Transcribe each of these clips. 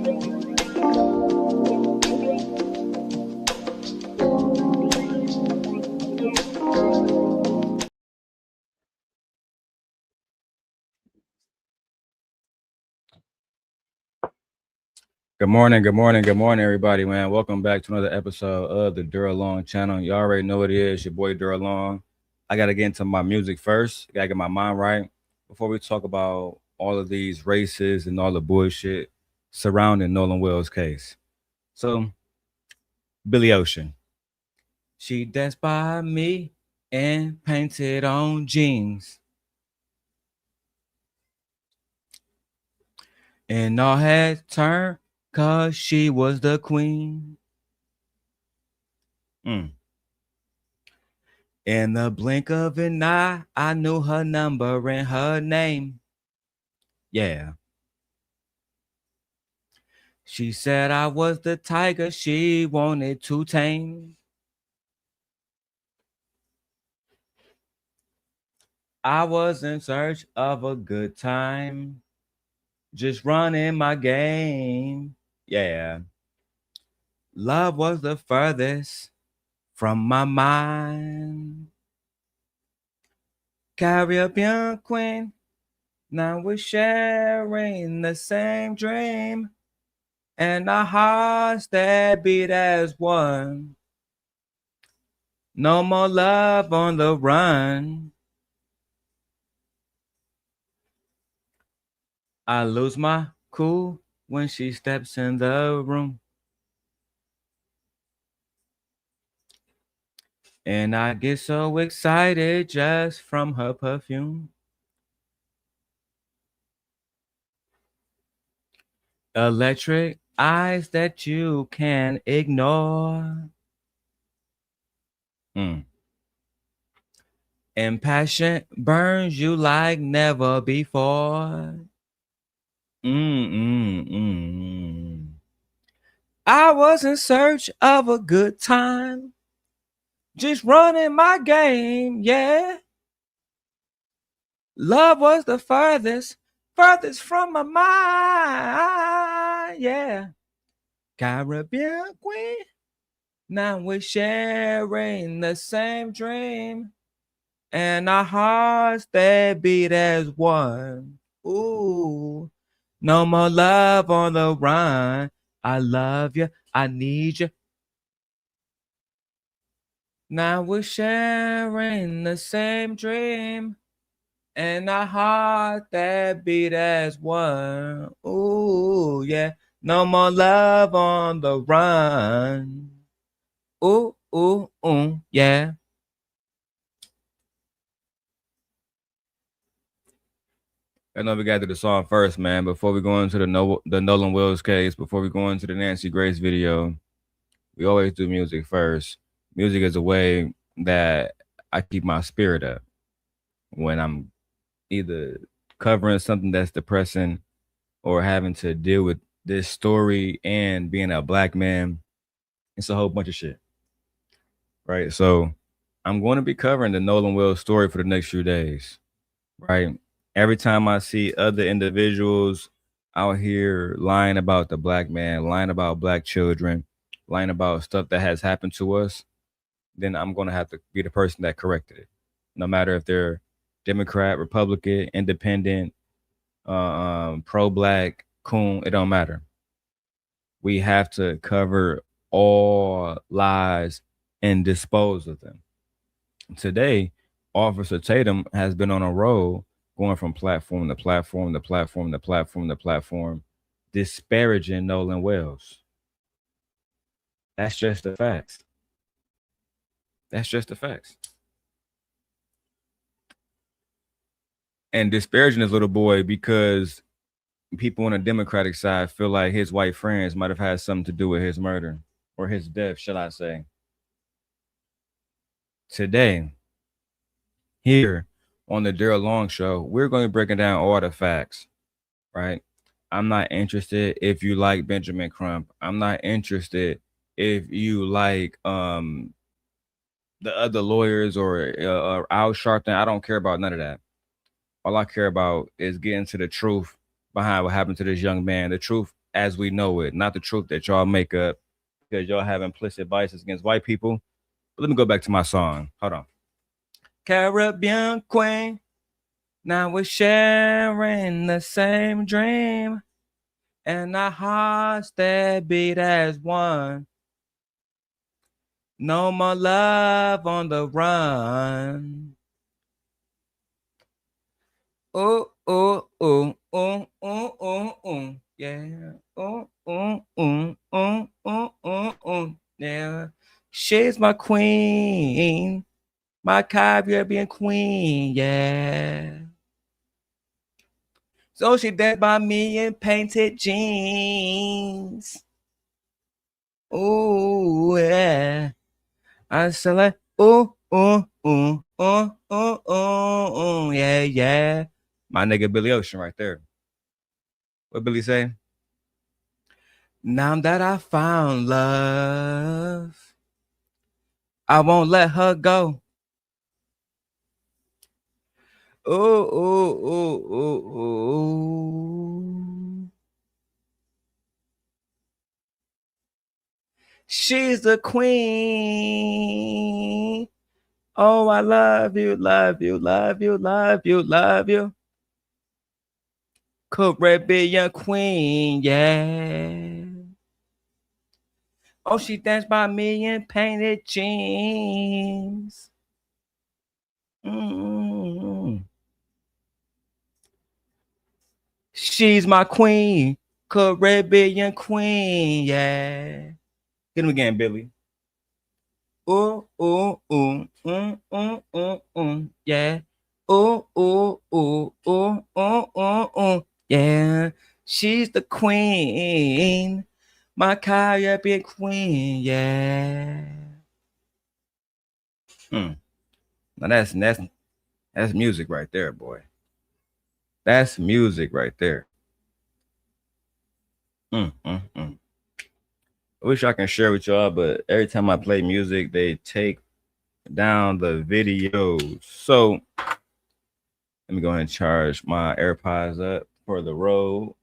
Good morning, everybody, man. Welcome back to another episode of the Darrel channel. You already know what it is, your boy Darrel. I gotta get into my music first. Gotta get my mind right before we talk about all of these races and all the bullshit surrounding Nolan Wells' case. So, Billy Ocean, she danced by me and painted on jeans, and all had turned 'cause she was the queen. Mm. In the blink of an eye, I knew her number and her name. Yeah. She said I was the tiger she wanted to tame. I was in search of a good time, just running my game. Yeah. Love was the furthest from my mind. Caribbean queen, now we're sharing the same dream. And our hearts that beat as one. No more love on the run. I lose my cool when she steps in the room. And I get so excited just from her perfume. Electric eyes that you can't ignore. And passion burns you like never before. I was in search of a good time, just running my game, yeah. Love was the furthest from my mind, yeah. Caribbean queen, now we're sharing the same dream, and our hearts that beat as one. Ooh, no more love on the run. I love you, I need you. Now we're sharing the same dream, and our heart that beat as one. Ooh, yeah. No more love on the run. Ooh, ooh, ooh, yeah. I know we got to the song first, man. Before we go into the Nolan Wells case, before we go into the Nancy Grace video, we always do music first. Music is a way that I keep my spirit up when I'm either covering something that's depressing or having to deal with this story and being a black man. It's a whole bunch of shit. Right. So I'm going to be covering the Nolan Wells story for the next few days. Right. Every time I see other individuals out here lying about the black man, lying about black children, lying about stuff that has happened to us, then I'm going to have to be the person that corrected it. No matter if they're Democrat, Republican, Independent, pro-black, coon, it don't matter. We have to cover all lies and dispose of them. Today, Officer Tatum has been on a roll going from platform to platform to platform to platform to platform, disparaging Nolan Wells. That's just the facts. That's just the facts. And disparaging this little boy because people on the Democratic side feel like his white friends might have had something to do with his murder or his death, shall I say. Today, here on the Darrel Long Show, we're going to be breaking down all the facts, right? I'm not interested if you like Benjamin Crump. I'm not interested if you like the other lawyers or Al Sharpton. I don't care about none of that. All I care about is getting to the truth behind what happened to this young man, the truth as we know it, not the truth that y'all make up because y'all have implicit biases against white people. But let me go back to my song. Hold on. Caribbean Queen. Now we're sharing the same dream and our hearts that beat as one. No more love on the run. Oh, oh, oh, oh, oh, oh, oh, yeah. Oh, oh, oh, oh, oh, oh, oh, yeah. She's my queen, my Caribbean queen, yeah. So she danced by me in painted jeans. Oh, yeah. I said like, oh, oh, oh, oh, oh, oh, oh, yeah, yeah. My nigga Billy Ocean right there. What Billy say? Now that I found love, I won't let her go. Oh, oh, oh, oh, oh. She's the queen. Oh, I love you, love you, love you, love you, love you. Caribbean queen, yeah. Oh, she danced by me in painted jeans. Mm-hmm. She's my queen, Caribbean queen, yeah. Hit him again, Billy. Ooh, ooh, ooh, yeah. Ooh, ooh, ooh, yeah. She's the queen, my Caribbean queen, yeah. Mm. Now that's music right there, boy. That's music right there. I wish I can share with y'all, but every time I play music, they take down the videos. So let me go ahead and charge my AirPods up for the road.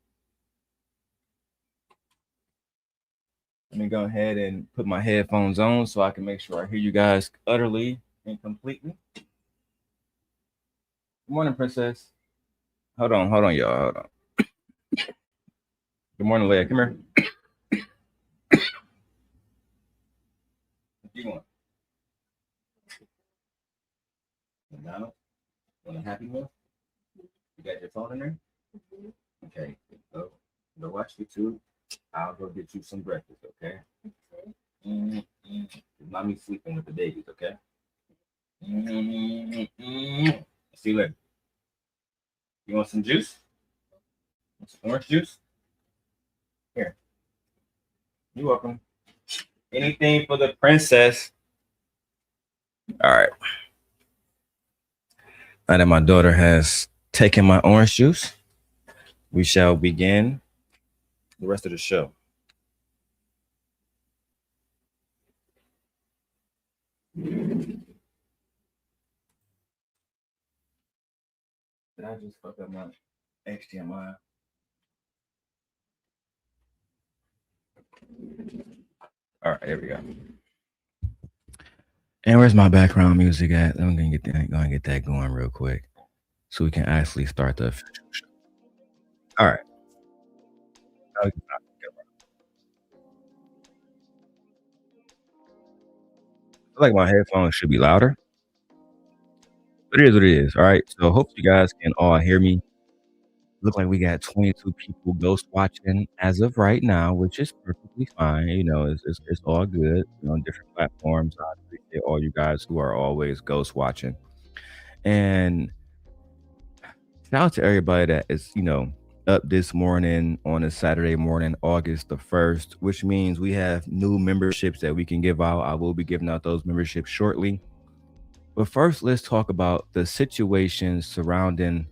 Let me go ahead and put my headphones on so I can make sure I hear you guys utterly and completely. Good morning, Princess. Hold on, y'all. Hold on. Good morning, Leia. Come here. What you want? McDonald's? Want a Happy Meal? You got your phone in there? Okay. Go watch YouTube. I'll go get you some breakfast, okay? Mommy's sleeping with the babies, okay? See you later. You want some juice? Want some orange juice? Here. You're welcome. Anything for the princess. All right. Now that my daughter has taken my orange juice, we shall begin the rest of the show. Did I just fuck up my HDMI? All right, here we go. And where's my background music at? I'm gonna get that going real quick, so we can actually start the official show. All right. I feel like my headphones should be louder. But it is what it is. All right. So hope you guys can all hear me. Look like we got 22 people ghost watching as of right now, which is perfectly fine. You know, it's all good. You know, on different platforms. I appreciate all you guys who are always ghost watching. And shout out to everybody that is, up this morning on a Saturday morning, August the 1st, which means we have new memberships that we can give out. I will be giving out those memberships shortly. But first, let's talk about the situation surrounding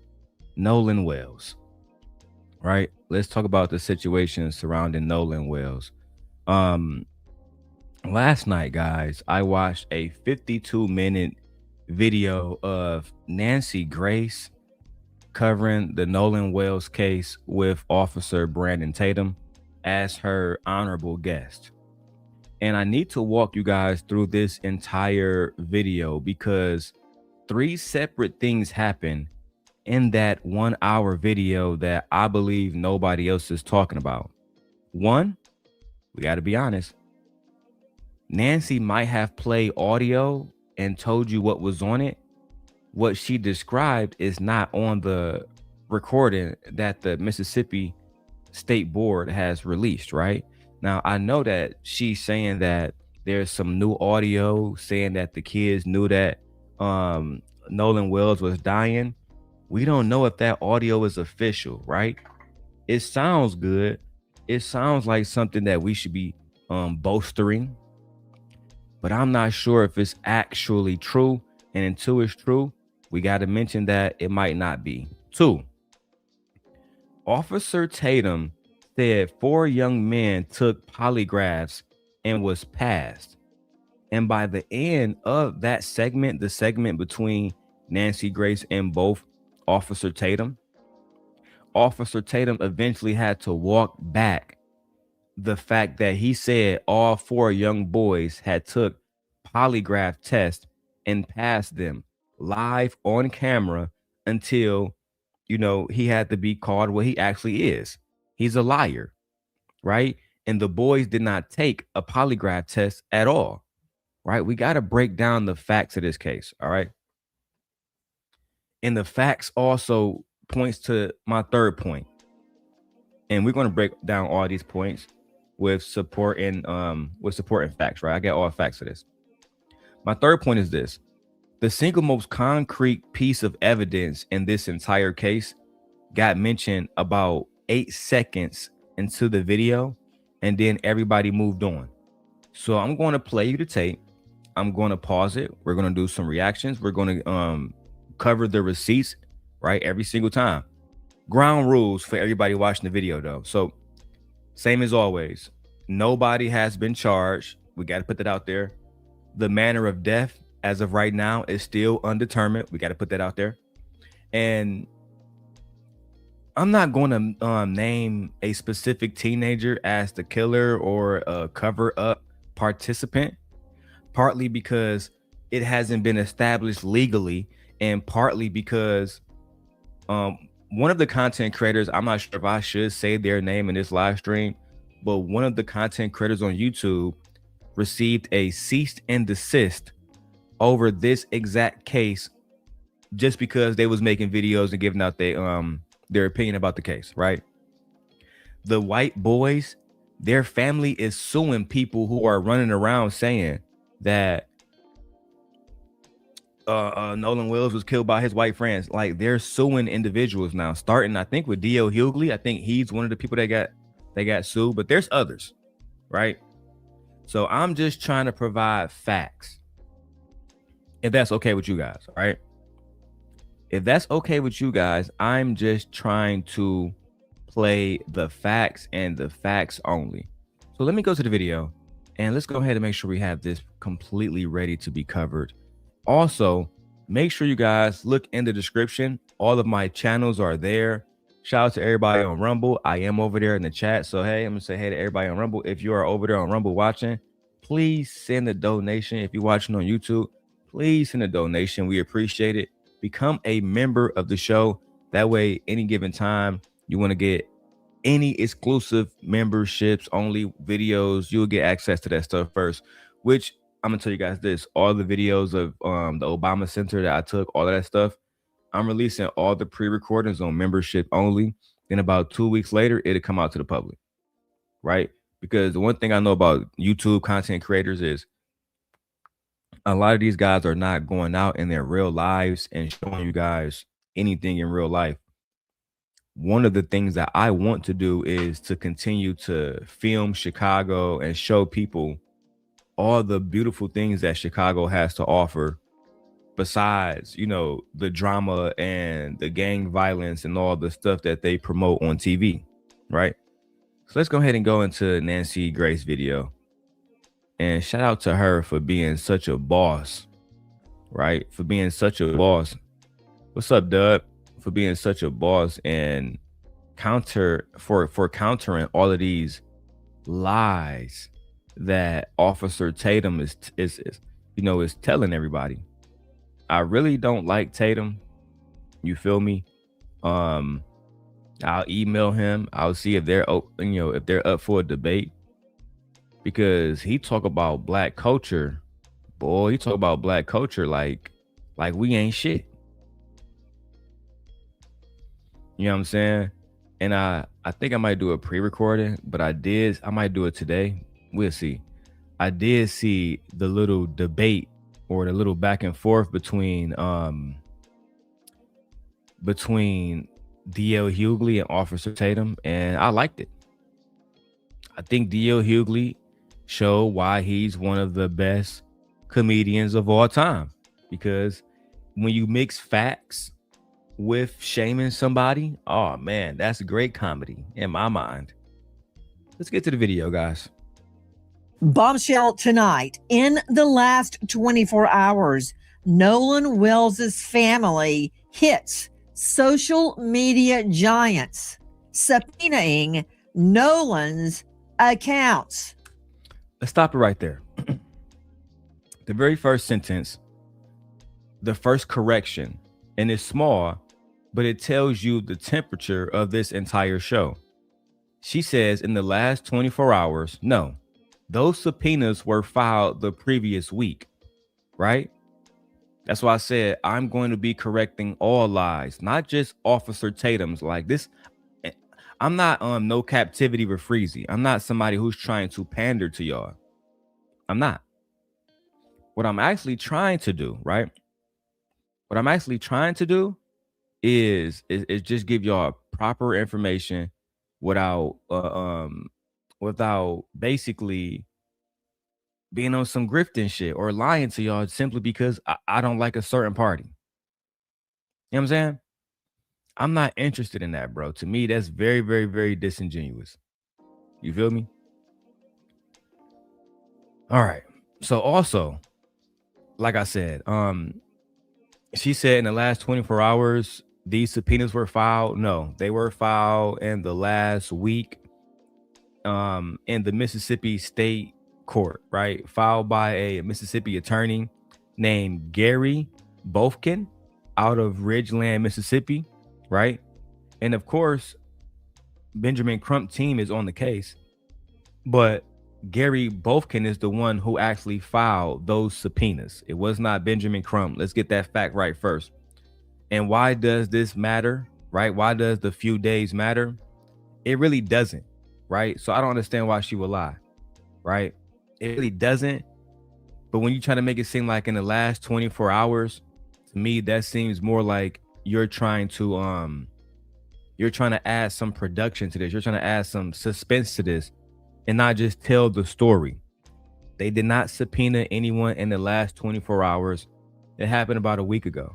Nolan Wells. Right? Let's talk about the situation surrounding Nolan Wells. Last night, guys, I watched a 52-minute video of Nancy Grace covering the Nolan Wells case with Officer Brandon Tatum. as her honorable guest. And I need to walk you guys through this entire video because three separate things happen in that 1 hour video that I believe nobody else is talking about. One, we got to be honest, Nancy might have played audio and told you what was on it. What she described is not on the recording that the Mississippi State Board has released, right? Now, I know that she's saying that there's some new audio saying that the kids knew that Nolan Wells was dying. We don't know if that audio is official, right? It sounds good. It sounds like something that we should be bolstering, but I'm not sure if it's actually true. And until it's true, we got to mention that it might not be. Two, Officer Tatum said 4 young men took polygraphs and was passed. And by the end of that segment, the segment between Nancy Grace and both Officer Tatum eventually had to walk back the fact that he said all 4 young boys had took polygraph tests and passed them live on camera until, he had to be called what he actually is. He's a liar, right? And the boys did not take a polygraph test at all, right? We got to break down the facts of this case, all right? And the facts also points to my third point. And we're going to break down all these points with support and facts, right? I get all facts of this. My third point is this. The single most concrete piece of evidence in this entire case got mentioned about 8 seconds into the video, and then everybody moved on. So I'm going to play you the tape. I'm going to pause it. We're going to do some reactions. We're going to cover the receipts, right? Every single time. Ground rules for everybody watching the video, though. So same as always, nobody has been charged. We got to put that out there. The manner of death as of right now is still undetermined. We got to put that out there. And I'm not going to name a specific teenager as the killer or a cover-up participant, partly because it hasn't been established legally, and partly because one of the content creators, I'm not sure if I should say their name in this live stream, but one of the content creators on YouTube received a cease and desist over this exact case just because they was making videos and giving out their opinion about the case, right? The white boys, their family is suing people who are running around saying that Nolan Wells was killed by his white friends. Like, they're suing individuals now, starting I think with D.L. Hughley. I think he's one of the people that got sued, but there's others, right? So I'm just trying to provide facts, if that's okay with you guys, all right? If that's okay with you guys, I'm just trying to play the facts and the facts only. So let me go to the video and let's go ahead and make sure we have this completely ready to be covered. Also, make sure you guys look in the description. All of my channels are there. Shout out to everybody on Rumble. I am over there in the chat. So, hey, I'm going to say hey to everybody on Rumble. If you are over there on Rumble watching, please send a donation. If you're watching on YouTube, please send a donation. We appreciate it. Become a member of the show. That way, any given time you want to get any exclusive memberships, only videos, you'll get access to that stuff first, which I'm going to tell you guys this. All the videos of the Obama Center that I took, all of that stuff, I'm releasing all the pre-recordings on membership only. Then about 2 weeks later, it'll come out to the public, right? Because the one thing I know about YouTube content creators is a lot of these guys are not going out in their real lives and showing you guys anything in real life. One of the things that I want to do is to continue to film Chicago and show people all the beautiful things that Chicago has to offer, besides, the drama and the gang violence and all the stuff that they promote on TV, right? So let's go ahead and go into Nancy Grace video. And shout out to her for being such a boss, right? For being such a boss. What's up, Dub? For being such a boss and countering all of these lies that Officer Tatum is telling everybody. I really don't like Tatum. You feel me? I'll email him. I'll see if they're if they're up for a debate, because he talk about black culture. Boy, he talk about black culture like we ain't shit. You know what I'm saying? And I think I might do a pre-recording, but I might do it today. We'll see. I did see the little debate or the little back and forth between D.L. Hughley and Officer Tatum, and I liked it. I think D.L. Hughley showed why he's one of the best comedians of all time, because when you mix facts with shaming somebody, oh man, that's great comedy in my mind. Let's get to the video, guys. Bombshell tonight. In the last 24 hours, Nolan Wells' family hits social media giants, subpoenaing Nolan's accounts. Let's stop it right there. The very first sentence, the first correction, and it's small, but it tells you the temperature of this entire show. She says in the last 24 hours, no, those subpoenas were filed the previous week, right? That's why I said I'm going to be correcting all lies, not just Officer Tatum's. Like this, I'm not no captivity with Freezy. I'm not somebody who's trying to pander to y'all. I'm not. What I'm actually trying to do, right? What I'm actually trying to do is just give y'all proper information without basically being on some grifting shit or lying to y'all simply because I don't like a certain party. You know what I'm saying? I'm not interested in that, bro. To me, that's very, very, very disingenuous. You feel me? All right. So also, like I said, she said in the last 24 hours, these subpoenas were filed. No, they were filed in the last week in the Mississippi State Court, right? Filed by a Mississippi attorney named Gary Bofkin out of Ridgeland, Mississippi, right? And of course, Benjamin Crump team is on the case, but Gary Bofkin is the one who actually filed those subpoenas. It was not Benjamin Crump. Let's get that fact right first. And why does this matter, right? Why does the few days matter? It really doesn't, right? So I don't understand why she would lie, right? It really doesn't. But when you try to make it seem like in the last 24 hours, to me, that seems more like you're trying to add some production to this. You're trying to add some suspense to this and not just tell the story. They did not subpoena anyone in the last 24 hours. It happened about a week ago,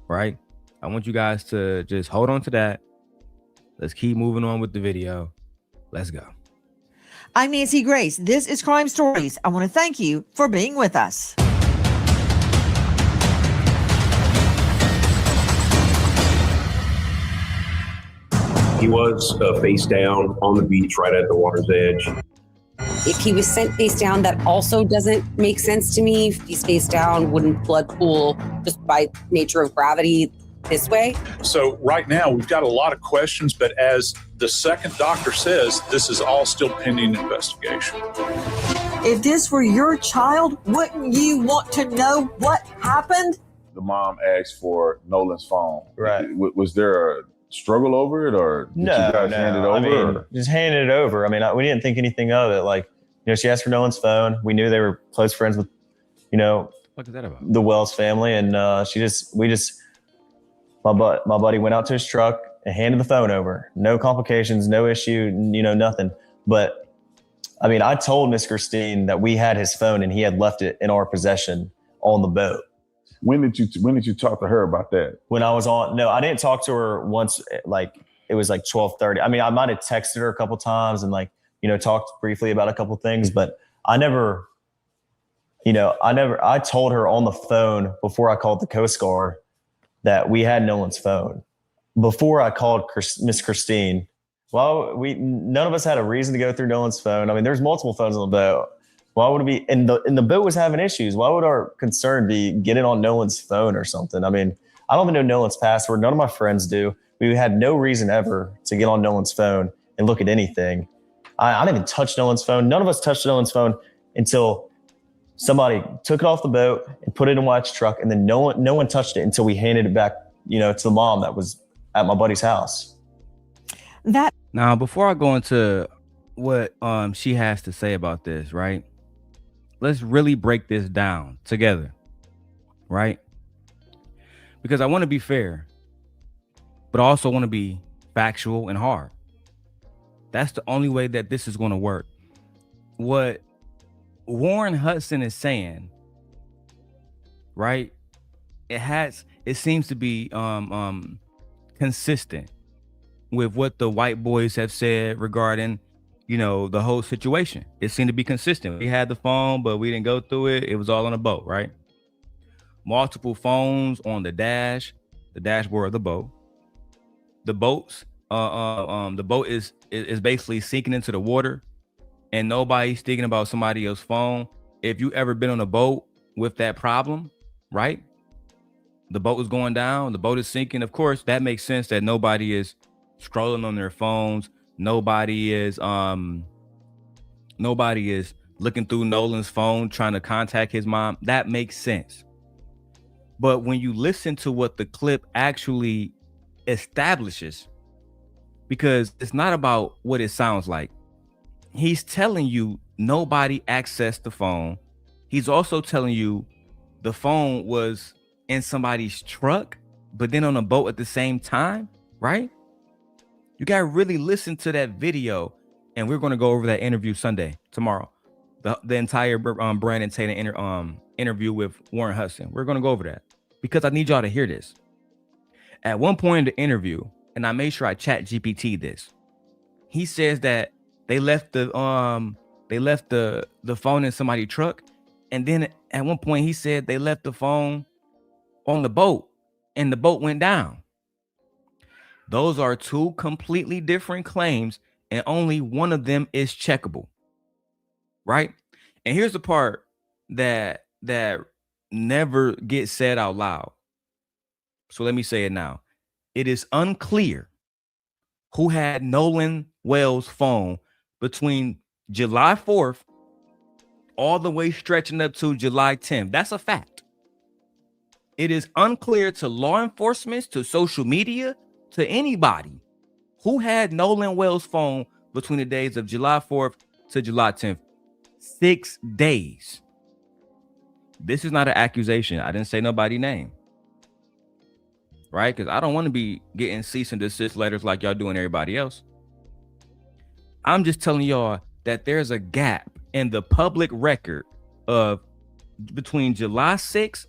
right? I want you guys to just hold on to that. Let's keep moving on with the video. Let's go. I'm Nancy Grace. This is Crime Stories. I want to thank you for being with us. He was face down on the beach right at the water's edge. If he was sent face down, that also doesn't make sense to me. If he's face down, wouldn't blood pool just by nature of gravity this way? So right now we've got a lot of questions, but as the second doctor says, this is all still pending investigation. If this were your child, wouldn't you want to know what happened? The mom asked for Nolan's phone. Right. Was there a struggle over it, or did you guys hand it over? I mean, just handed it over. I mean, we didn't think anything of it. Like, she asked for Nolan's phone. We knew they were close friends with, What is that about? the Wells family, and my buddy went out to his truck and handed the phone over. No complications, no issue, nothing. But I mean, I told Miss Christine that we had his phone and he had left it in our possession on the boat. When did you talk to her about that? When I was I didn't talk to her once. Like, it was like 12:30. I mean, I might have texted her a couple times and talked briefly about a couple things, but I told her on the phone before I called the Coast Guard that we had Nolan's phone. Before I called Miss Christine, Well, none of us had a reason to go through Nolan's phone. I mean, there's multiple phones on the boat. Why would it be? And the boat was having issues. Why would our concern be getting on Nolan's phone or something? I mean, I don't even know Nolan's password. None of my friends do. We had no reason ever to get on Nolan's phone and look at anything. I didn't even touch Nolan's phone. None of us touched Nolan's phone until somebody took it off the boat and put it in Wyatt's truck, and then no one touched it until we handed it back, to the mom that was at my buddy's house. Now, before I go into what she has to say about this, right? Let's really break this down together, right? Because I want to be fair, but I also want to be factual and hard. That's the only way that this is going to work. What Warren Hudson is saying, right? It seems to be consistent with what the white boys have said regarding, the whole situation. It seemed to be consistent. We had the phone, but we didn't go through it. It was all on a boat, right? Multiple phones on the dashboard of the boat. The boats, the boat is basically sinking into the water, and nobody's thinking about somebody else's phone. If you ever been on a boat with that problem, right? The boat is going down, the boat is sinking. Of course, that makes sense that nobody is scrolling on their phones. Nobody is looking through Nolan's phone trying to contact his mom. That makes sense. But when you listen to what the clip actually establishes, because it's not about what it sounds like. He's telling you nobody accessed the phone. He's also telling you the phone was in somebody's truck, but then on a boat at the same time, right? You got to really listen to that video, and we're going to go over that interview tomorrow. The entire Brandon Tatum interview with Warren Hudson. We're going to go over that because I need y'all to hear this. At one point in the interview, and I made sure I chat GPT this, he says that they left the phone in somebody's truck, and then at one point he said they left the phone on the boat, and the boat went down. Those are two completely different claims, and only one of them is checkable, right? And here's the part that never gets said out loud. So let me say it now. It is unclear who had Nolan Wells' phone between July 4th all the way stretching up to July 10th. That's a fact. It is unclear to law enforcement, to social media, to anybody who had Nolan Wells' phone between the days of July 4th to July 10th. 6 days. This is not an accusation. I didn't say nobody's name. Right? Because I don't want to be getting cease and desist letters like y'all doing everybody else. I'm just telling y'all that there's a gap in the public record of between July 4th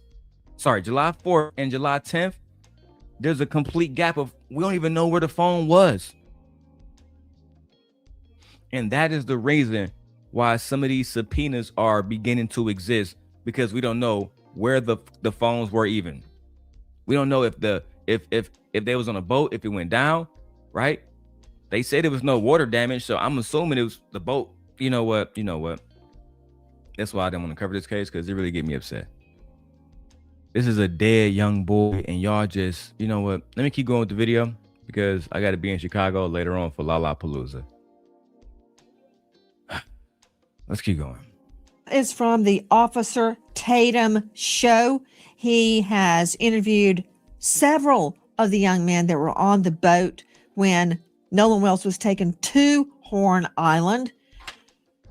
and July 10th. There's a complete gap of we don't even know where the phone was. And that is the reason why some of these subpoenas are beginning to exist, because we don't know where the phones were even. We don't know if they was on a boat, if it went down, right? They said there was no water damage, so I'm assuming it was the boat. You know what? That's why I didn't want to cover this case, because it really get me upset. This is a dead young boy, and y'all just, you know what? Let me keep going with the video, because I got to be in Chicago later on for Lollapalooza. Let's keep going. Is from the Officer Tatum show. He has interviewed several of the young men that were on the boat when Nolan Wells was taken to Horn Island.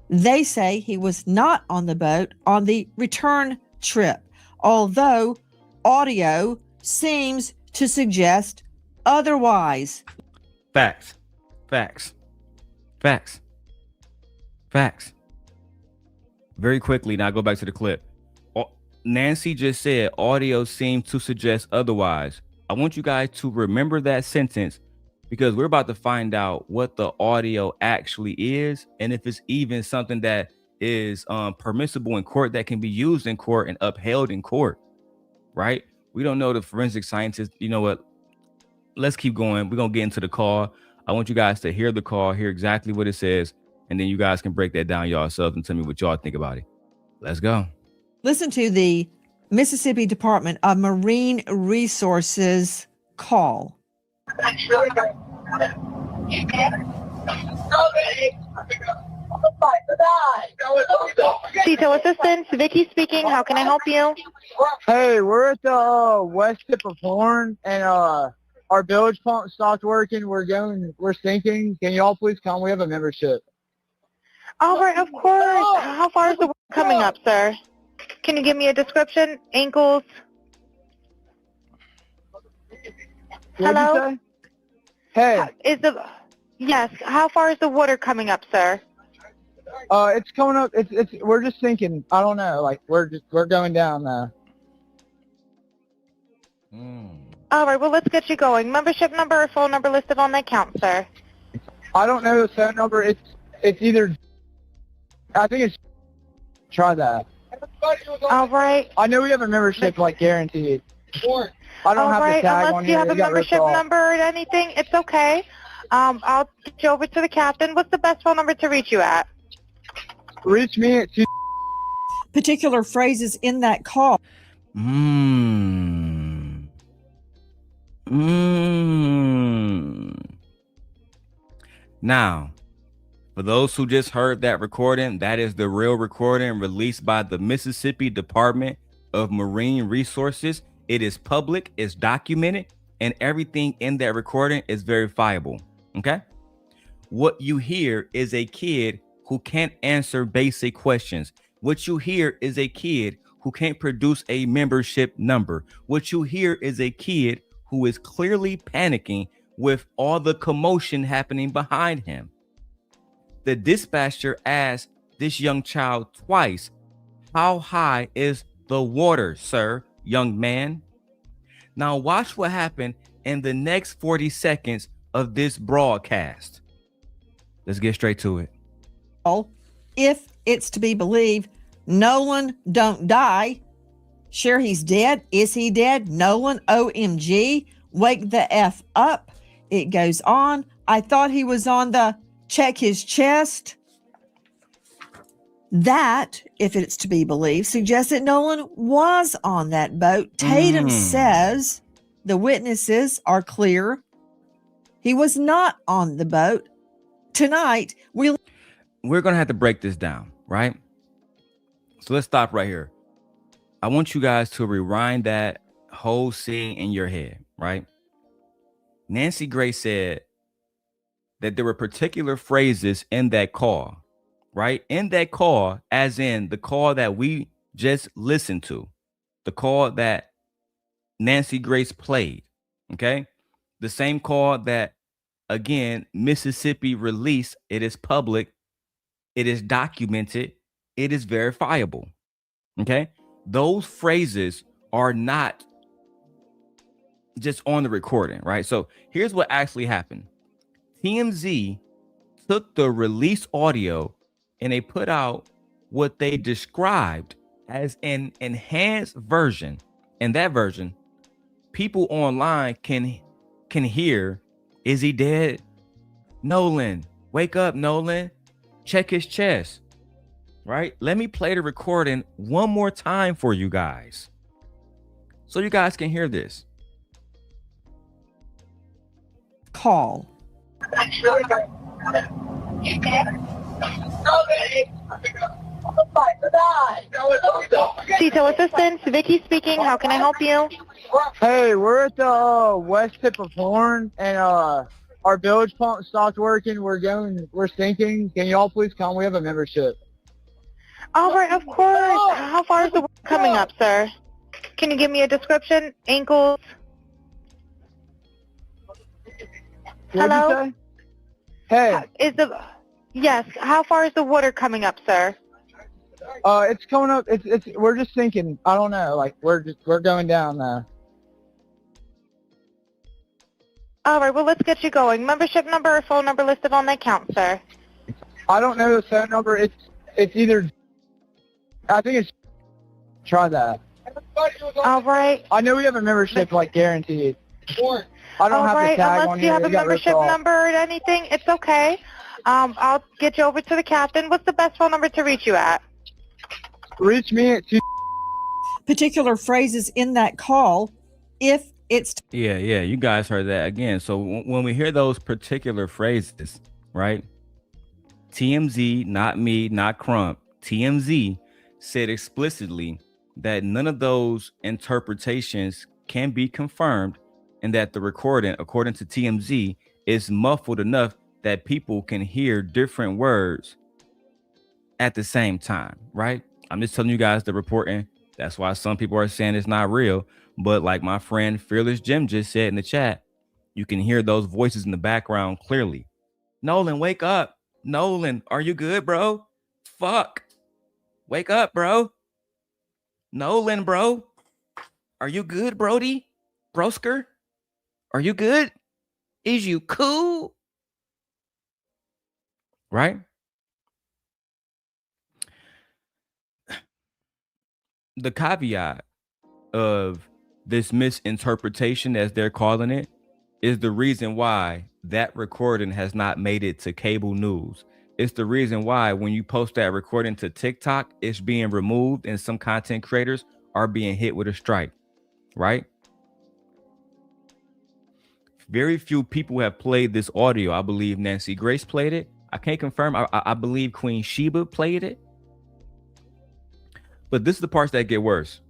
They say he was not on the boat on the return trip, although audio seems to suggest otherwise. Facts. Very quickly, now go back to the clip. Nancy just said audio seems to suggest otherwise. I want you guys to remember that sentence, because we're about to find out what the audio actually is, and if it's even something that is permissible in court, that can be used in court and upheld in court, right? We don't know. The forensic scientists, you know what? Let's keep going. We're going to get into the call. I want you guys to hear the call, hear exactly what it says, and then you guys can break that down yourselves and tell me what y'all think about it. Let's go. Listen to the Mississippi Department of Marine Resources call. Detail assistance, Vicky speaking. How can I help you? Hey, we're at the west tip of Horn, and our bilge pump stopped working. We're sinking. Can y'all please come? We have a membership. All right, of course. How far is the water coming up, sir? Can you give me a description? Ankles? What'd you say? Hey, Yes. How far is the water coming up, sir? it's coming up. We're just sinking. I don't know. Like we're going down now. All right. Well, let's get you going. Membership number or phone number listed on the account, sir. I don't know the phone number. It's either. I think it's. Try that. All right. I know we have a membership, like guaranteed. I don't All have right. the tag Unless on you here. have a It got ripped membership off. number or anything, it's okay. I'll get you over to the captain. What's the best phone number to reach you at? Reach me at Particular phrases in that call. Now, for those who just heard that recording, that is the real recording released by the Mississippi Department of Marine Resources. It is public, it's documented, and everything in that recording is verifiable. Okay? What you hear is a kid who can't answer basic questions. What you hear is a kid who can't produce a membership number. What you hear is a kid who is clearly panicking with all the commotion happening behind him. The dispatcher asked this young child twice, "How high is the water, sir, young man?" Now watch what happened in the next 40 seconds of this broadcast. Let's get straight to it. If it's to be believed, Nolan don't die. Sure, he's dead. Is he dead? Nolan, OMG, wake the F up. It goes on. I thought he was on the check his chest. That, if it's to be believed, suggests that Nolan was on that boat. Tatum says the witnesses are clear. He was not on the boat. Tonight, we're going to have to break this down, right? So let's stop right here. I want you guys to rewind that whole scene in your head, right? Nancy Grace said that there were particular phrases in that call, right? In that call, as in the call that we just listened to, the call that Nancy Grace played, okay? The same call that, again, Mississippi released. It is public. It is documented. It is verifiable, okay? Those phrases are not just on the recording, right? So here's what actually happened. TMZ took the release audio and they put out what they described as an enhanced version. And that version, people online can hear, "Is he dead? Nolan, wake up, Nolan. Check his chest." Right? Let me play the recording one more time for you guys so you guys can hear this. call. Detail assistance, Vicky speaking. How can I help you? Hey, we're at the west tip of Horn, and our bilge pump stopped working. We're sinking. Can y'all please come? We have a membership. All right, of course. How far is the water coming up, sir? Can you give me a description? Ankles? What'd Hello? you say? Hey, Yes. How far is the water coming up, sir? it's coming up. We're just sinking. I don't know. Like we're going down now. All right, well, let's get you going. Membership number or phone number listed on the account, sir. I don't know the phone number. It's either. I think it's. Try that. All right. I know we have a membership, like guaranteed. I don't All have right, the tag on unless you here. have a It got ripped membership off. number or anything, it's okay. I'll get you over to the captain. What's the best phone number to reach you at? Reach me at Particular phrases in that call, if it's Yeah, you guys heard that again. So when we hear those particular phrases, right? TMZ, not me, not Crump. TMZ said explicitly that none of those interpretations can be confirmed, and that the recording, according to TMZ, is muffled enough that people can hear different words at the same time, right? I'm just telling you guys the reporting. That's why some people are saying it's not real. But like my friend Fearless Jim just said in the chat, you can hear those voices in the background clearly. Nolan, wake up. Nolan, are you good, bro? Fuck. Wake up, bro. Nolan, bro. Are you good, Brody? Brosker? Are you good? Is you cool? Right? The caveat of this misinterpretation, as they're calling it, is the reason why that recording has not made it to cable news. It's the reason why when you post that recording to TikTok, it's being removed and some content creators are being hit with a strike, right? Very few people have played this audio. I believe Nancy Grace played it. I can't confirm. I believe Queen Sheba played it. But this is the parts that get worse,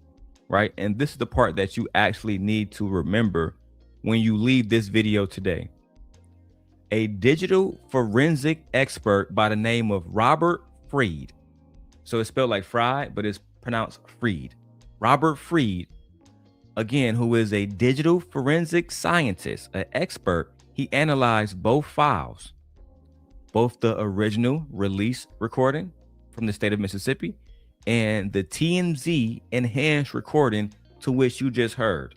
right? And this is the part that you actually need to remember when you leave this video today. A digital forensic expert by the name of Robert Freed. So it's spelled like fried, but it's pronounced Freed. Robert Freed, again, who is a digital forensic scientist, an expert. He analyzed both files, both the original release recording from the state of Mississippi and the TMZ enhanced recording to which you just heard,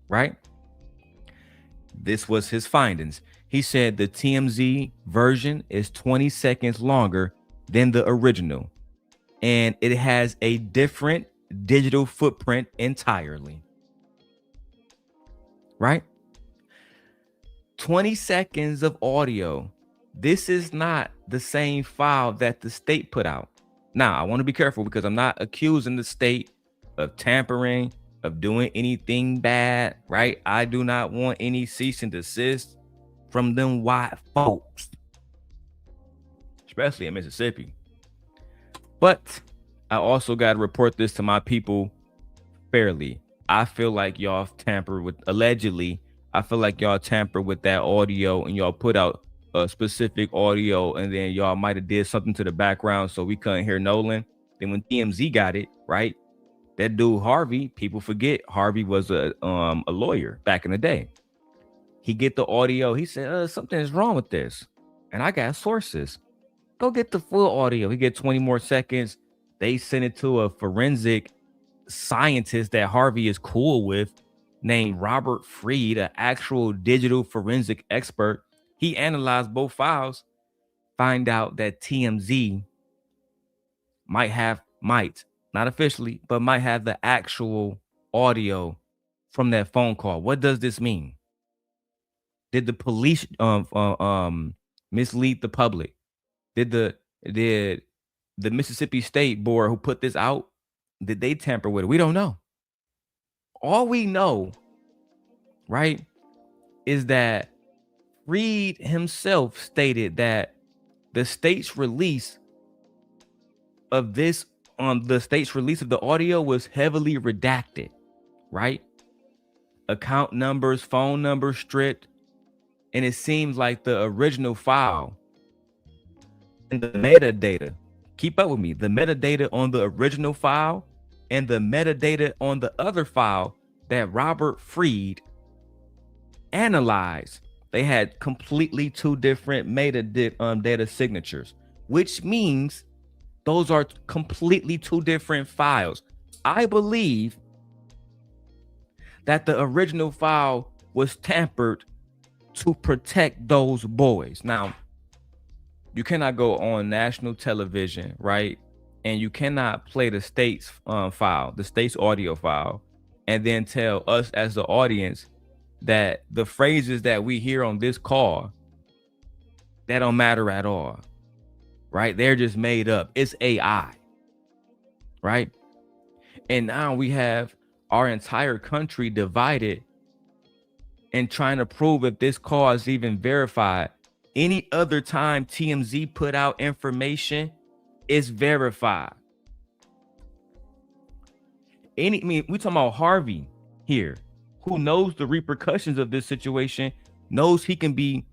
right? This was his findings. He said the TMZ version is 20 seconds longer than the original, and it has a different digital footprint entirely, right? 20 seconds of audio. This is not the same file that the state put out. Now, I want to be careful because I'm not accusing the state of tampering, of doing anything bad, right? I do not want any cease and desist from them white folks, especially in Mississippi. But I also got to report this to my people fairly. I feel like y'all tampered with, allegedly, I feel like y'all tampered with that audio and y'all put out a specific audio, and then y'all might have did something to the background so we couldn't hear Nolan. Then when TMZ got it, right? That dude Harvey, people forget Harvey was a lawyer back in the day. He get the audio. He said, something is wrong with this. And I got sources. Go get the full audio. He get 20 more seconds. They sent it to a forensic scientist that Harvey is cool with named Robert Freed, an actual digital forensic expert. He analyzed both files, find out that TMZ might, not officially, but might have the actual audio from that phone call. What does this mean? Did the police mislead the public? Did the Mississippi State Board who put this out, did they tamper with it? We don't know. All we know, right, is that Reed himself stated that the state's release of this, the state's release of the audio was heavily redacted, right? Account numbers, phone numbers stripped, and it seems like the original file and the metadata, keep up with me, the metadata on the original file and the metadata on the other file that Robert Freed analyzed, they had completely two different metadata signatures, which means those are completely two different files. I believe that the original file was tampered to protect those boys. Now, you cannot go on national television, right? And you cannot play the state's file, the state's audio file, and then tell us as the audience that the phrases that we hear on this call, that don't matter at all, right? They're just made up. It's AI, right? And now we have our entire country divided and trying to prove if this call is even verified. Any other time TMZ put out information, it's verified. I mean, we talking about Harvey here, who knows the repercussions of this situation, knows he can be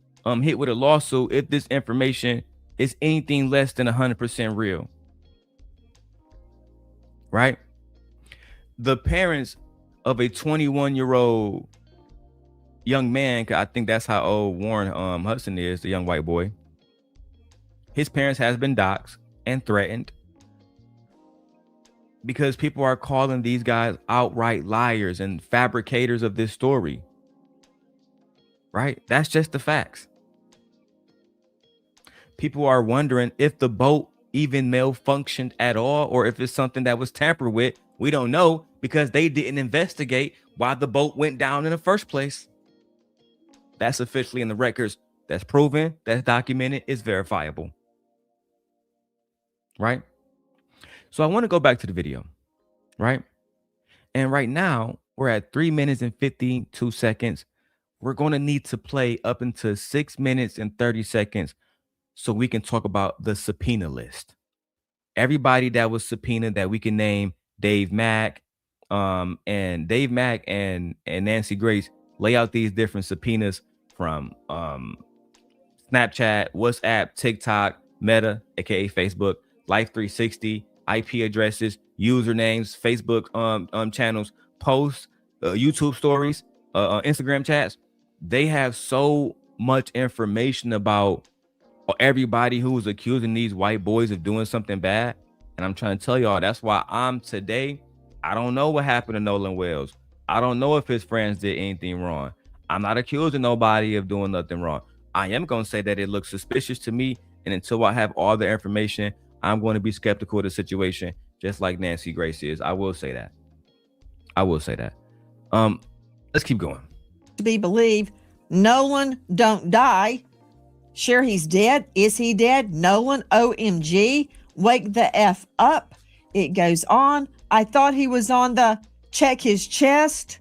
hit with a lawsuit if this information is anything less than 100% real, right? The parents of a 21-year-old young man, I think that's how old Warren Hudson is, the young white boy. His parents has been doxxed and threatened because people are calling these guys outright liars and fabricators of this story, right? That's just the facts. People are wondering if the boat even malfunctioned at all, or if it's something that was tampered with. We don't know because they didn't investigate why the boat went down in the first place. That's officially in the records. That's proven, that's documented, it's verifiable, right? So I want to go back to the video, right? And right now we're at 3 minutes and 52 seconds. We're going to need to play up into 6 minutes and 30 seconds so we can talk about the subpoena list. Everybody that was subpoenaed that we can name, Dave Mack, and Dave Mack and Nancy Grace lay out these different subpoenas from Snapchat, WhatsApp, TikTok, Meta, aka Facebook, Life 360, IP addresses, usernames, Facebook channels, posts, YouTube stories, Instagram chats. They have so much information about everybody who was accusing these white boys of doing something bad. And I'm trying to tell y'all, that's why I don't know what happened to Nolan Wells. I don't know if his friends did anything wrong. I'm not accusing nobody of doing nothing wrong. I am going to say that it looks suspicious to me. And until I have all the information, I'm going to be skeptical of the situation, just like Nancy Grace is. I will say that. Let's keep going. To be believed, Nolan don't die. Sure, he's dead. Is he dead? Nolan, OMG, wake the F up. It goes on. I thought he was on the check his chest.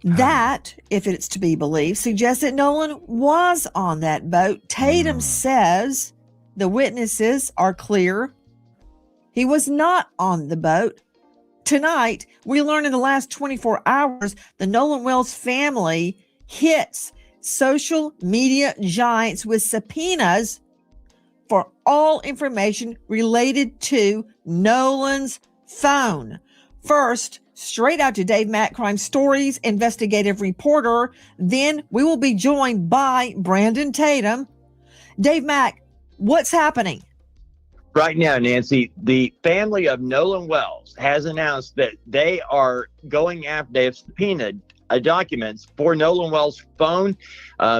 That, if it's to be believed, suggests that Nolan was on that boat. Tatum says the witnesses are clear. He was not on the boat. Tonight, we learned in the last 24 hours, the Nolan Wells family hits social media giants with subpoenas for all information related to Nolan's phone. First, straight out to Dave Mack, Crime Stories investigative reporter. Then we will be joined by Brandon Tatum. Dave Mack, what's happening? Right now, Nancy, the family of Nolan Wells has announced that they are going after, they have subpoenaed documents for Nolan Wells' phone.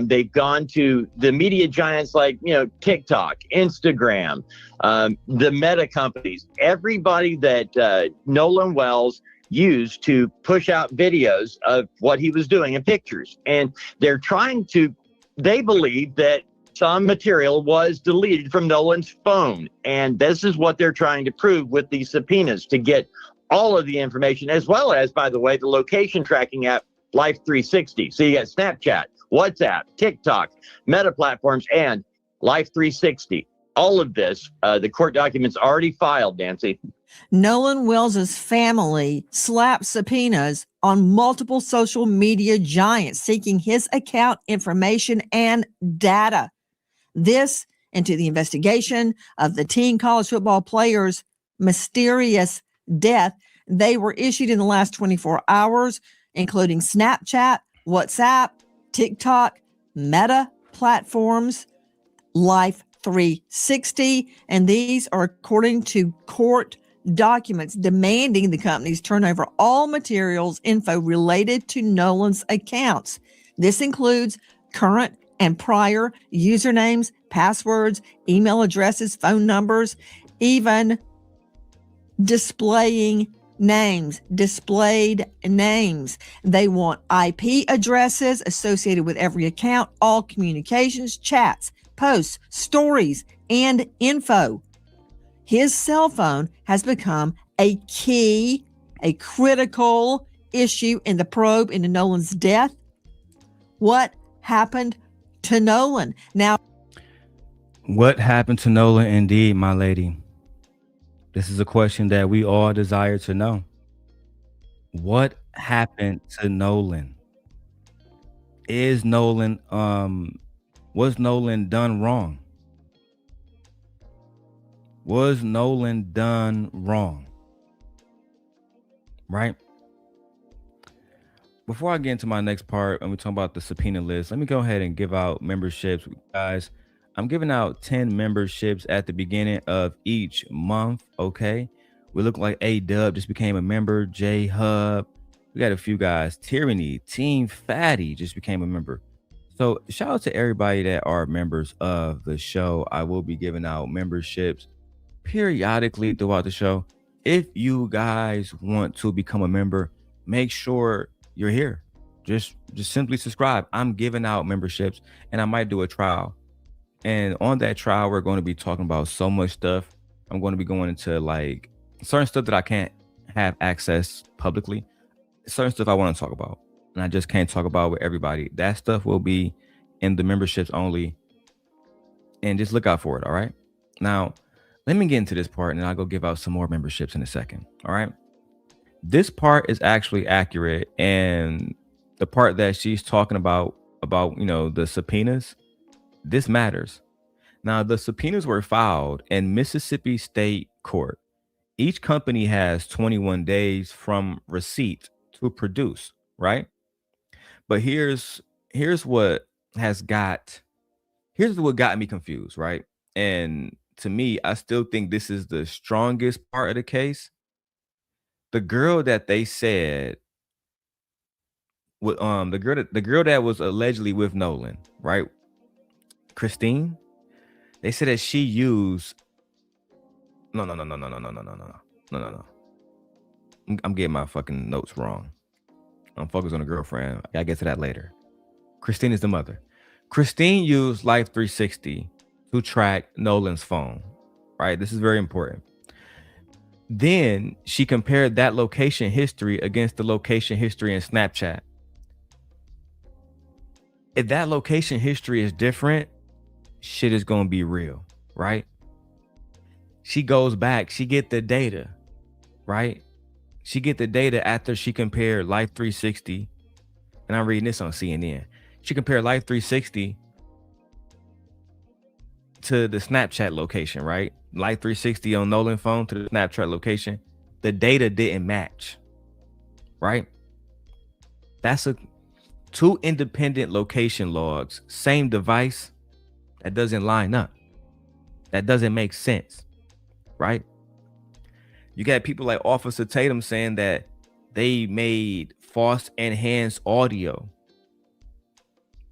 They've gone to the media giants like, TikTok, Instagram, the Meta companies, everybody that Nolan Wells used to push out videos of what he was doing and pictures. And they believe that some material was deleted from Nolan's phone. And this is what they're trying to prove with these subpoenas, to get all of the information, as well as, by the way, the location tracking app Life 360. So you got Snapchat, WhatsApp, TikTok, Meta platforms, and Life 360. All of this, the court documents already filed, Nancy. Nolan Wells' family slapped subpoenas on multiple social media giants seeking his account information and data. This into the investigation of the teen college football player's mysterious death. They were issued in the last 24 hours, including Snapchat, WhatsApp, TikTok, Meta platforms, Life 360. And these are according to court documents demanding the companies turn over all materials info related to Nolan's accounts. This includes current and prior usernames, passwords, email addresses, phone numbers, even displaying names, displayed names. They want IP addresses associated with every account, all communications, chats, posts, stories, and info. His cell phone has become a key, a critical issue in the probe into Nolan's death. What happened to Nolan? Now, What happened to Nolan, indeed, my lady? This is a question that we all desire to know. What happened to Nolan? Was Nolan done wrong? Was Nolan done wrong? Right? Before I get into my next part and we talk about the subpoena list, let me go ahead and give out memberships, guys. I'm giving out 10 memberships at the beginning of each month. Okay. We look like A-Dub just became a member. J Hub. We got a few guys. Tyranny, Team Fatty just became a member. So shout out to everybody that are members of the show. I will be giving out memberships periodically throughout the show. If you guys want to become a member, make sure you're here. Just simply subscribe. I'm giving out memberships and I might do a trial. And on that trial, we're going to be talking about so much stuff. I'm going to be going into like certain stuff that I can't have access publicly. Certain stuff I want to talk about and I just can't talk about with everybody. That stuff will be in the memberships only. And just look out for it. All right. Now, let me get into this part and I'll go give out some more memberships in a second. All right. This part is actually accurate. And the part that she's talking about, the subpoenas, this matters. Now, the subpoenas were filed in Mississippi State Court. Each company has 21 days from receipt to produce, right? But here's what got me confused, right? And to me, I still think this is the strongest part of the case. The girl that they said the girl that was allegedly with Nolan, right? Christine, they said that she used no. I'm getting my fucking notes wrong. I'm focused on the girlfriend. I'll get to that later. Christine is the mother. Christine used Life 360 to track Nolan's phone, right? This is very important. Then she compared that location history against the location history in Snapchat. If that location history is different, shit is going to be real, right? She goes back, she get the data, right? She get the data after she compared Life 360, and I'm reading this on CNN. She compared Life 360 to the Snapchat location, right? Life 360 on Nolan's phone to the Snapchat location. The data didn't match, right? That's two independent location logs, same device. That doesn't line up. That doesn't make sense, right? You got people like Officer Tatum saying that they made false enhanced audio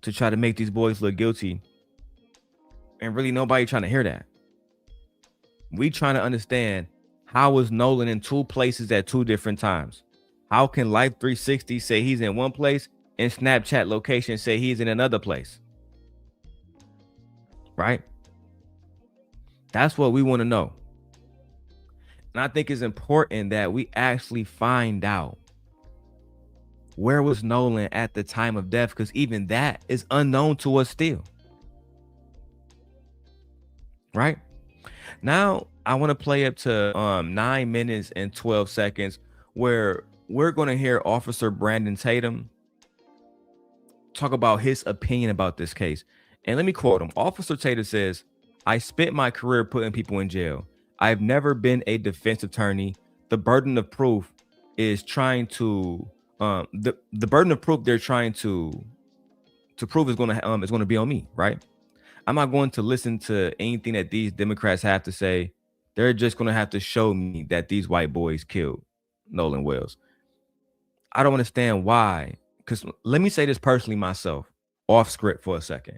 to try to make these boys look guilty. And really nobody trying to hear that. We trying to understand, how was Nolan in two places at two different times? How can Life 360 say he's in one place and Snapchat location say he's in another place? Right? That's what we want to know. And I think it's important that we actually find out, where was Nolan at the time of death? Because even that is unknown to us still. Right? Now, I want to play up to 9 minutes and 12 seconds where we're going to hear Officer Brandon Tatum talk about his opinion about this case. And let me quote him. Officer Tatum says, "I spent my career putting people in jail. I've never been a defense attorney. The burden of proof is trying to the burden of proof they're trying to prove is going to be on me, right? I'm not going to listen to anything that these Democrats have to say. They're just going to have to show me that these white boys killed Nolan Wells. I don't understand why. Because let me say this personally myself, off script for a second.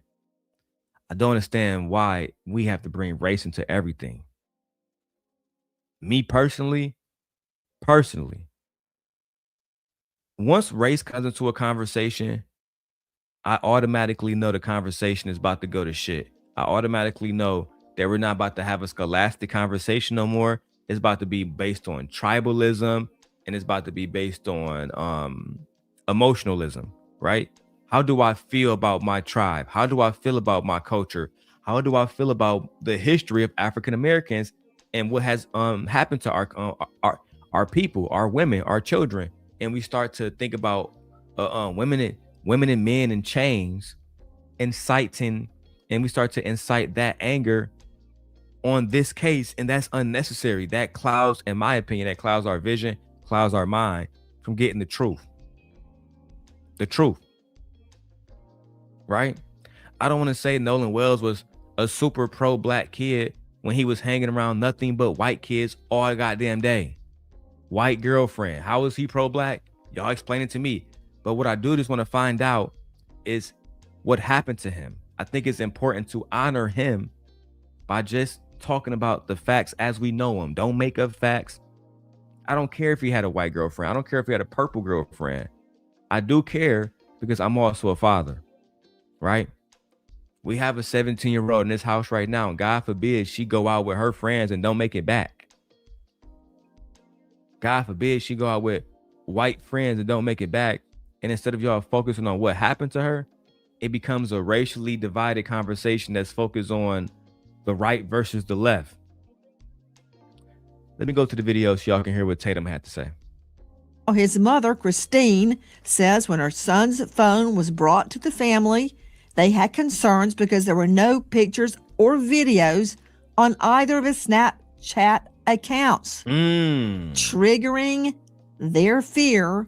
I don't understand why we have to bring race into everything. Me personally, personally, once race comes into a conversation, I automatically know the conversation is about to go to shit. I automatically know that we're not about to have a scholastic conversation no more. It's about to be based on tribalism, and it's about to be based on emotionalism, right? How do I feel about my tribe? How do I feel about my culture? How do I feel about the history of African Americans and what has happened to our people, our women, our children? And we start to think about women and men in chains inciting, and we start to incite that anger on this case, and that's unnecessary. That clouds, in my opinion, that clouds our vision, clouds our mind from getting the truth. The truth, right? I don't want to say Nolan Wells was a super pro-black kid when he was hanging around nothing but white kids all goddamn day. White girlfriend. How is he pro-black? Y'all explain it to me. But what I do just want to find out is what happened to him. I think it's important to honor him by just talking about the facts as we know them. Don't make up facts. I don't care if he had a white girlfriend. I don't care if he had a purple girlfriend. I do care because I'm also a father, right? We have a 17-year-old in this house right now, and God forbid she go out with her friends and don't make it back. God forbid she go out with white friends and don't make it back. And instead of y'all focusing on what happened to her, it becomes a racially divided conversation that's focused on the right versus the left. Let me go to the video so y'all can hear what Tatum had to say. His mother, Christine, says when her son's phone was brought to the family, they had concerns because there were no pictures or videos on either of his Snapchat accounts, triggering their fear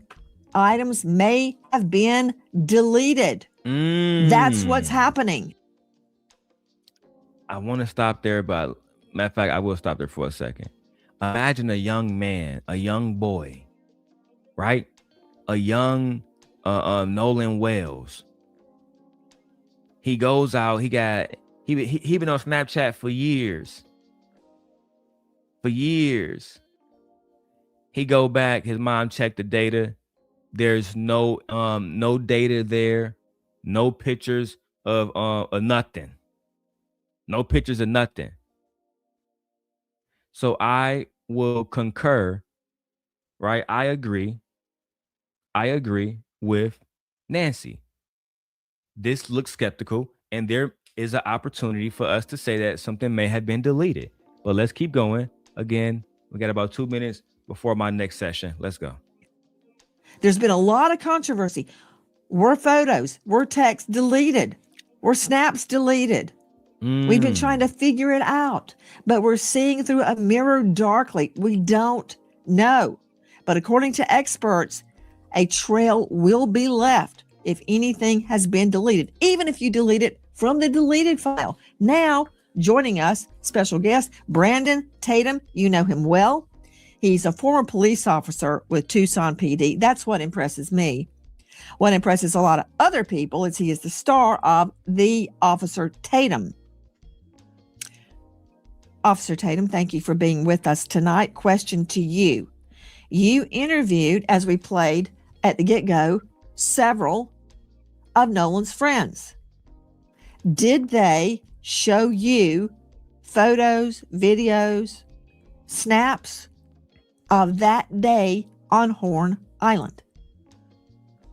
items may have been deleted. That's what's happening. I want to stop there, but matter of fact, I will stop there for a second. Imagine a young man, a young boy, right? A young Nolan Wells. He goes out. He been on Snapchat for years. For years. He go back. His mom checked the data. There's no data there. No pictures of nothing. No pictures of nothing. So I will concur, right? I agree with Nancy. This looks skeptical, and there is an opportunity for us to say that something may have been deleted. But let's keep going. Again, we got about 2 minutes before my next session. Let's go. There's been a lot of controversy. Were photos, were texts deleted? Were snaps deleted? We've been trying to figure it out, but we're seeing through a mirror darkly. We don't know. But according to experts, a trail will be left if anything has been deleted, even if you delete it from the deleted file. Now, joining us, special guest, Brandon Tatum. You know him well. He's a former police officer with Tucson PD. That's what impresses me. What impresses a lot of other people is he is the star of The Officer Tatum. Officer Tatum, thank you for being with us tonight. Question to you. You interviewed, as we played at the get-go, several of Nolan's friends. Did they show you photos, videos, snaps of that day on Horn Island?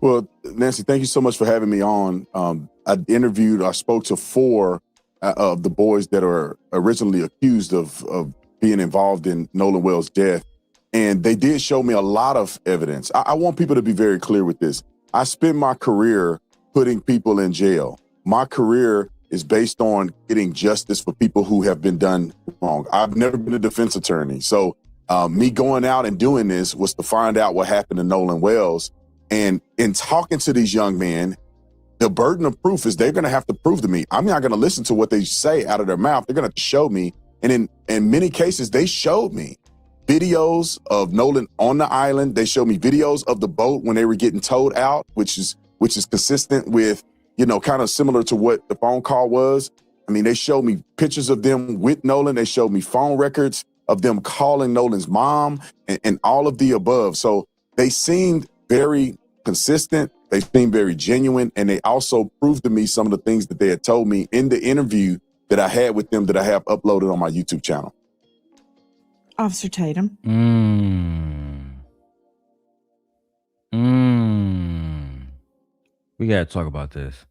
Well, Nancy, thank you so much for having me on. I spoke to 4 of the boys that are originally accused of being involved in Nolan Wells' death. And they did show me a lot of evidence. I want people to be very clear with this. I spent my career putting people in jail. My career is based on getting justice for people who have been done wrong. I've never been a defense attorney. So me going out and doing this was to find out what happened to Nolan Wells. And in talking to these young men, the burden of proof is they're going to have to prove to me. I'm not going to listen to what they say out of their mouth. They're going to show me. And in many cases, they showed me videos of Nolan on the island. They showed me videos of the boat when they were getting towed out, which is consistent with, kind of similar to what the phone call was. I mean, they showed me pictures of them with Nolan. They showed me phone records. of them calling Nolan's mom and all of the above. So they seemed very consistent. They seemed very genuine. And they also proved to me some of the things that they had told me in the interview that I had with them that I have uploaded on my YouTube channel. Officer Tatum. We got to talk about this.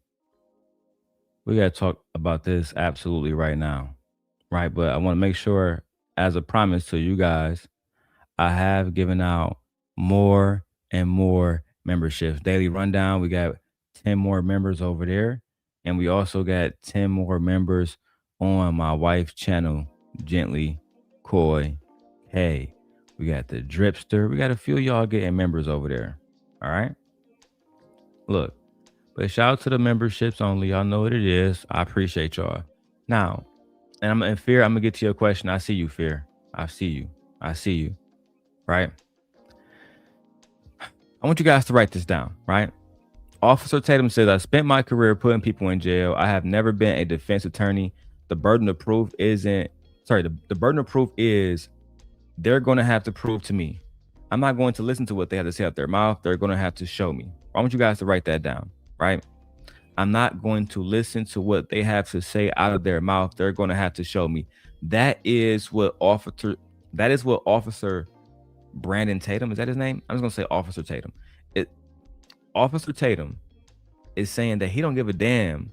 We got to talk about this absolutely right now. Right. But I want to make sure, as a promise to you guys, I have given out more and more memberships. Daily Rundown, we got 10 more members over there. And we also got 10 more members on my wife's channel, Gently Coy Hey. We got the Dripster. We got a few of y'all getting members over there. All right. Look, but shout out to the memberships only. Y'all know what it is. I appreciate y'all. Now, and I'm in Fear. I'm gonna get to your question. I see you, Fear. I see you. I see you. Right. I want you guys to write this down. Right. Officer Tatum says, I spent my career putting people in jail. I have never been a defense attorney. The burden of proof isn't, the burden of proof is they're going to have to prove to me. I'm not going to listen to what they have to say out their mouth. They're going to have to show me. I want you guys to write that down, right? I'm not going to listen to what they have to say out of their mouth. They're going to have to show me. That is what Officer Brandon Tatum, is that his name? I'm just going to say Officer Tatum. Officer Tatum is saying that he don't give a damn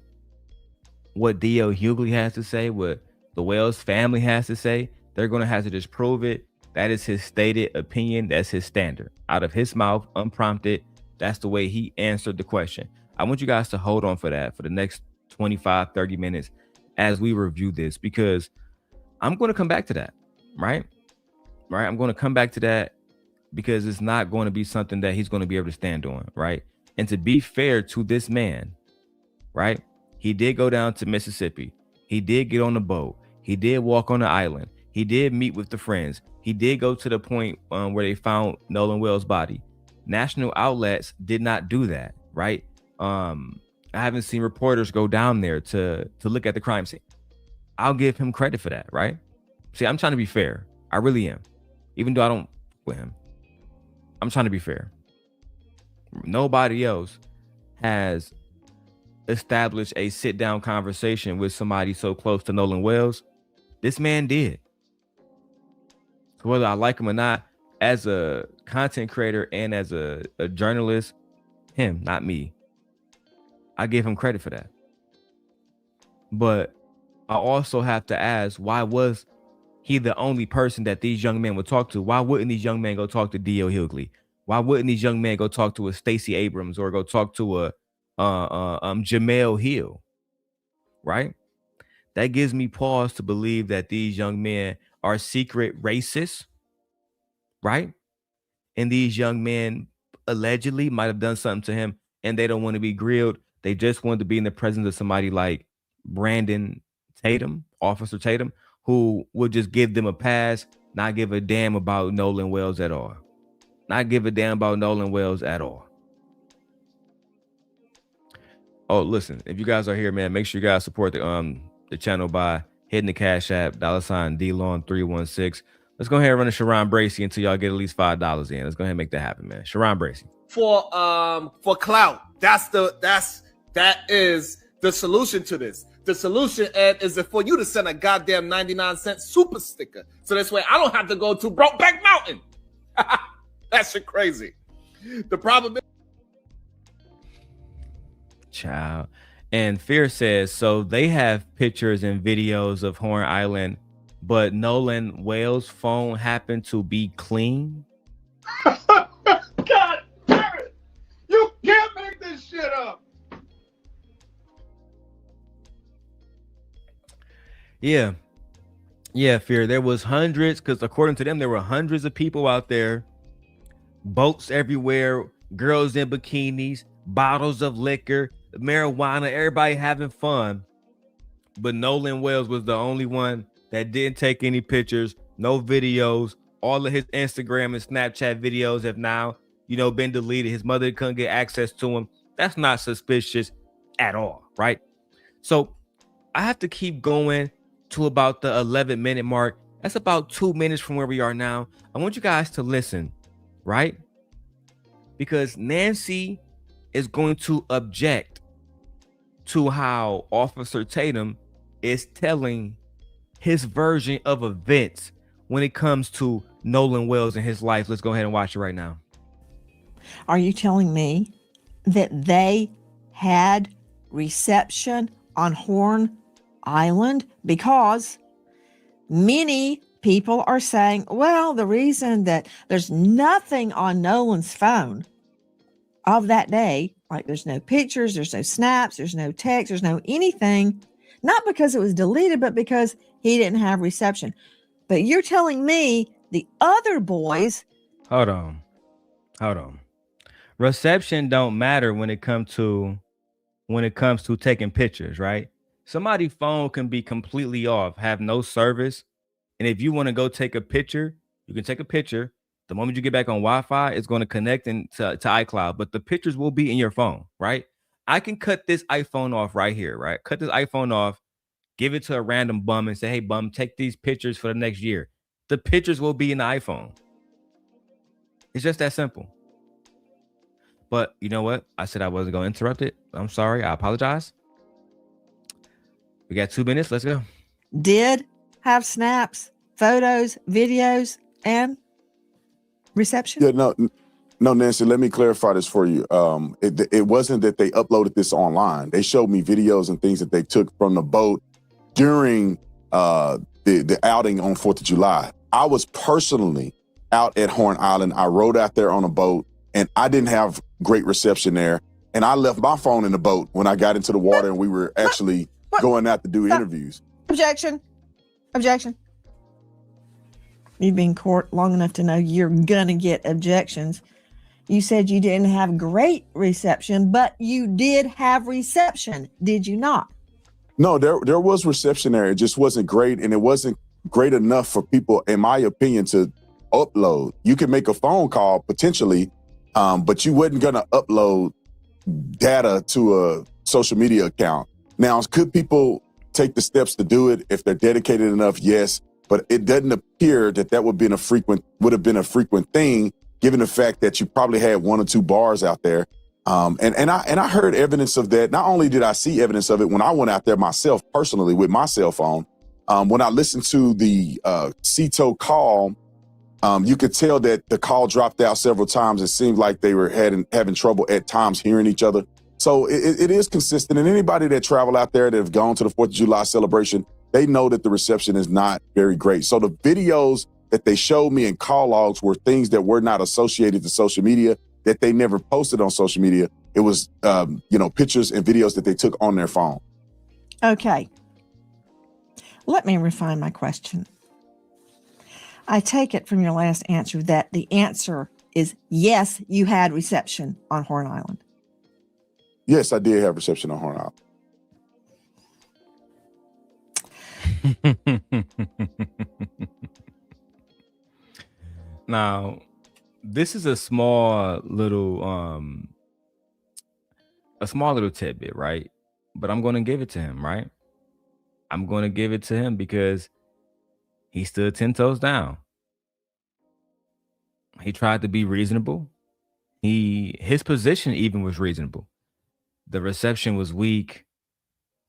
what D.L. Hughley has to say, what the Wells family has to say. They're going to have to just prove it. That is his stated opinion. That's his standard. Out of his mouth, unprompted. That's the way he answered the question. I want you guys to hold on for that for the next 25, 30 minutes as we review this, because I'm going to come back to that, right? Right. I'm going to come back to that because it's not going to be something that he's going to be able to stand on, right? And to be fair to this man, right? He did go down to Mississippi. He did get on the boat. He did walk on the island. He did meet with the friends. He did go to the point where they found Nolan Wells' body. National outlets did not do that, right? I haven't seen reporters go down there to look at the crime scene. I'll give him credit for that, right? See, I'm trying to be fair. I really am. Even though I don't with him. I'm trying to be fair. Nobody else has established a sit-down conversation with somebody so close to Nolan Wells. This man did. So whether I like him or not, as a content creator and as a journalist, him, not me, I give him credit for that. But I also have to ask, why was he the only person that these young men would talk to? Why wouldn't these young men go talk to D.L. Hughley? Why wouldn't these young men go talk to a Stacey Abrams or go talk to a Jamel Hill? Right? That gives me pause to believe that these young men are secret racists, right? And these young men allegedly might have done something to him and they don't want to be grilled. They just want to be in the presence of somebody like Brandon Tatum, Officer Tatum, who would just give them a pass, not give a damn about Nolan Wells at all. Not give a damn about Nolan Wells at all. Oh, listen, if you guys are here, man, make sure you guys support the channel by hitting the Cash App, $DLon316. Let's go ahead and run a Sharon Bracey until y'all get at least $5 in. Let's go ahead and make that happen, man. Sharon Bracey. For clout. That is the solution to this. The solution, Ed, is for you to send a goddamn 99-cent super sticker. So this way I don't have to go to Brokeback Mountain. That shit crazy. The problem is, child. And Fear says, so they have pictures and videos of Horn Island, but Nolan Wells' phone happened to be clean. God damn it. You can't make this shit up. Yeah, Fear. There was hundreds, because according to them, there were hundreds of people out there, boats everywhere, girls in bikinis, bottles of liquor, marijuana, everybody having fun. But Nolan Wells was the only one that didn't take any pictures, no videos. All of his Instagram and Snapchat videos have now, been deleted. His mother couldn't get access to him. That's not suspicious at all, right? So I have to keep going to about the 11-minute mark That's about 2 minutes from where we are now. I want you guys to listen, right? Because Nancy is going to object to how Officer Tatum is telling his version of events when it comes to Nolan Wells and his life. Let's go ahead and watch it right now. Are you telling me that they had reception on Horn Island? Because many people are saying, well, the reason that there's nothing on Nolan's phone of that day, like there's no pictures, there's no snaps, there's no text, there's no anything, not because it was deleted, but because he didn't have reception. But you're telling me the other boys. Hold on. Reception don't matter when it comes to taking pictures, right? Somebody's phone can be completely off, have no service. And if you want to go take a picture, you can take a picture. The moment you get back on Wi-Fi, it's going to connect to iCloud, but the pictures will be in your phone, right? I can cut this iPhone off right here, right? Cut this iPhone off, give it to a random bum and say, hey, bum, take these pictures for the next year. The pictures will be in the iPhone. It's just that simple. But you know what? I said I wasn't going to interrupt it. I'm sorry. I apologize. We got 2 minutes. Let's go. Did have snaps, photos, videos, and reception? Yeah, no, Nancy, let me clarify this for you. It wasn't that they uploaded this online. They showed me videos and things that they took from the boat during the outing on 4th of July. I was personally out at Horn Island. I rode out there on a boat, and I didn't have great reception there. And I left my phone in the boat when I got into the water and we were actually going out to do interviews. Objection. You've been in court long enough to know you're gonna get objections. You said you didn't have great reception, but you did have reception, did you not? No, there was reception there. It just wasn't great, and it wasn't great enough for people, in my opinion, to upload. You can make a phone call potentially, but you wasn't gonna upload data to a social media account. Now, could people take the steps to do it if they're dedicated enough? Yes, but it doesn't appear that would have been a frequent thing, given the fact that you probably had 1 or 2 bars out there. And I heard evidence of that. Not only did I see evidence of it when I went out there myself personally with my cell phone, when I listened to the CETO call, you could tell that the call dropped out several times. It seemed like they were having trouble at times hearing each other. So it is consistent. And anybody that travel out there that have gone to the 4th of July celebration, they know that the reception is not very great. So the videos that they showed me in call logs were things that were not associated to social media, that they never posted on social media. It was, pictures and videos that they took on their phone. Okay. Let me refine my question. I take it from your last answer that the answer is yes, you had reception on Horn Island. Yes, I did have reception on Horn Island. Now, this is a small little tidbit, right? But I'm going to give it to him, right? I'm going to give it to him because he stood 10 toes down. He tried to be reasonable. His position even was reasonable. The reception was weak.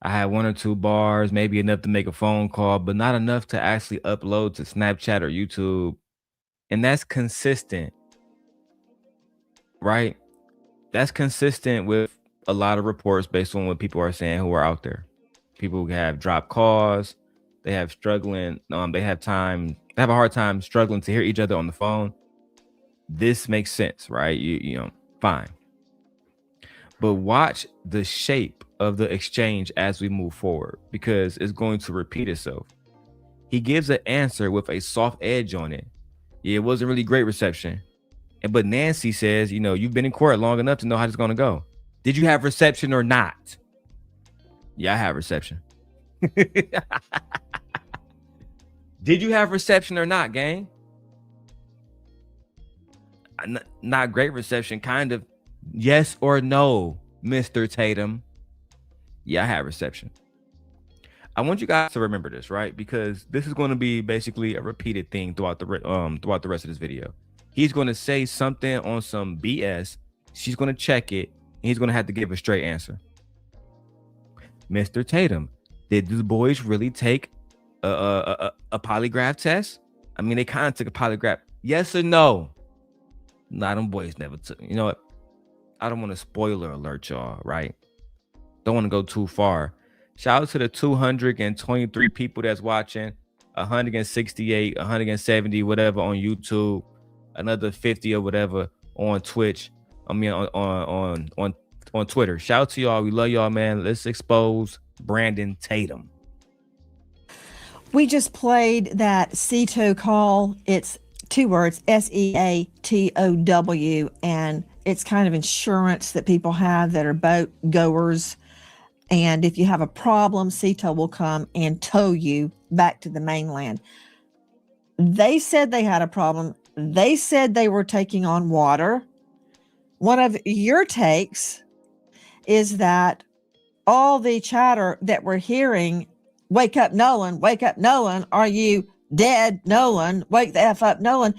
I had 1 or 2 bars, maybe enough to make a phone call, but not enough to actually upload to Snapchat or YouTube. And that's consistent, right? That's consistent with a lot of reports based on what people are saying who are out there. People who have dropped calls, they have they have a hard time struggling to hear each other on the phone. This makes sense, right? You know, fine. But watch the shape of the exchange as we move forward, because it's going to repeat itself. He gives an answer with a soft edge on it. Yeah, it wasn't really great reception. But Nancy says, you've been in court long enough to know how it's going to go. Did you have reception or not? Yeah, I have reception. Did you have reception or not, gang? Not great reception, kind of. Yes or no, Mr. Tatum? Yeah, I had reception. I want you guys to remember this, right? Because this is going to be basically a repeated thing throughout the rest of this video. He's going to say something on some BS. She's going to check it, and he's going to have to give a straight answer. Mr. Tatum, did the boys really take a polygraph test? I mean, they kind of took a polygraph. Yes or no? Nah, them boys never took. You know what? I don't want to spoiler alert y'all, right? Don't want to go too far. Shout out to the 223 people that's watching, 168, 170, whatever on YouTube, another 50 or whatever on Twitch. I mean on Twitter. Shout out to y'all. We love y'all, man. Let's expose Brandon Tatum. We just played that CETO call. It's 2 words, SEATOW, and it's kind of insurance that people have that are boat goers. And if you have a problem, CETO will come and tow you back to the mainland. They said they had a problem. They said they were taking on water. One of your takes is that all the chatter that we're hearing, wake up, Nolan, are you dead, Nolan, wake the F up, Nolan,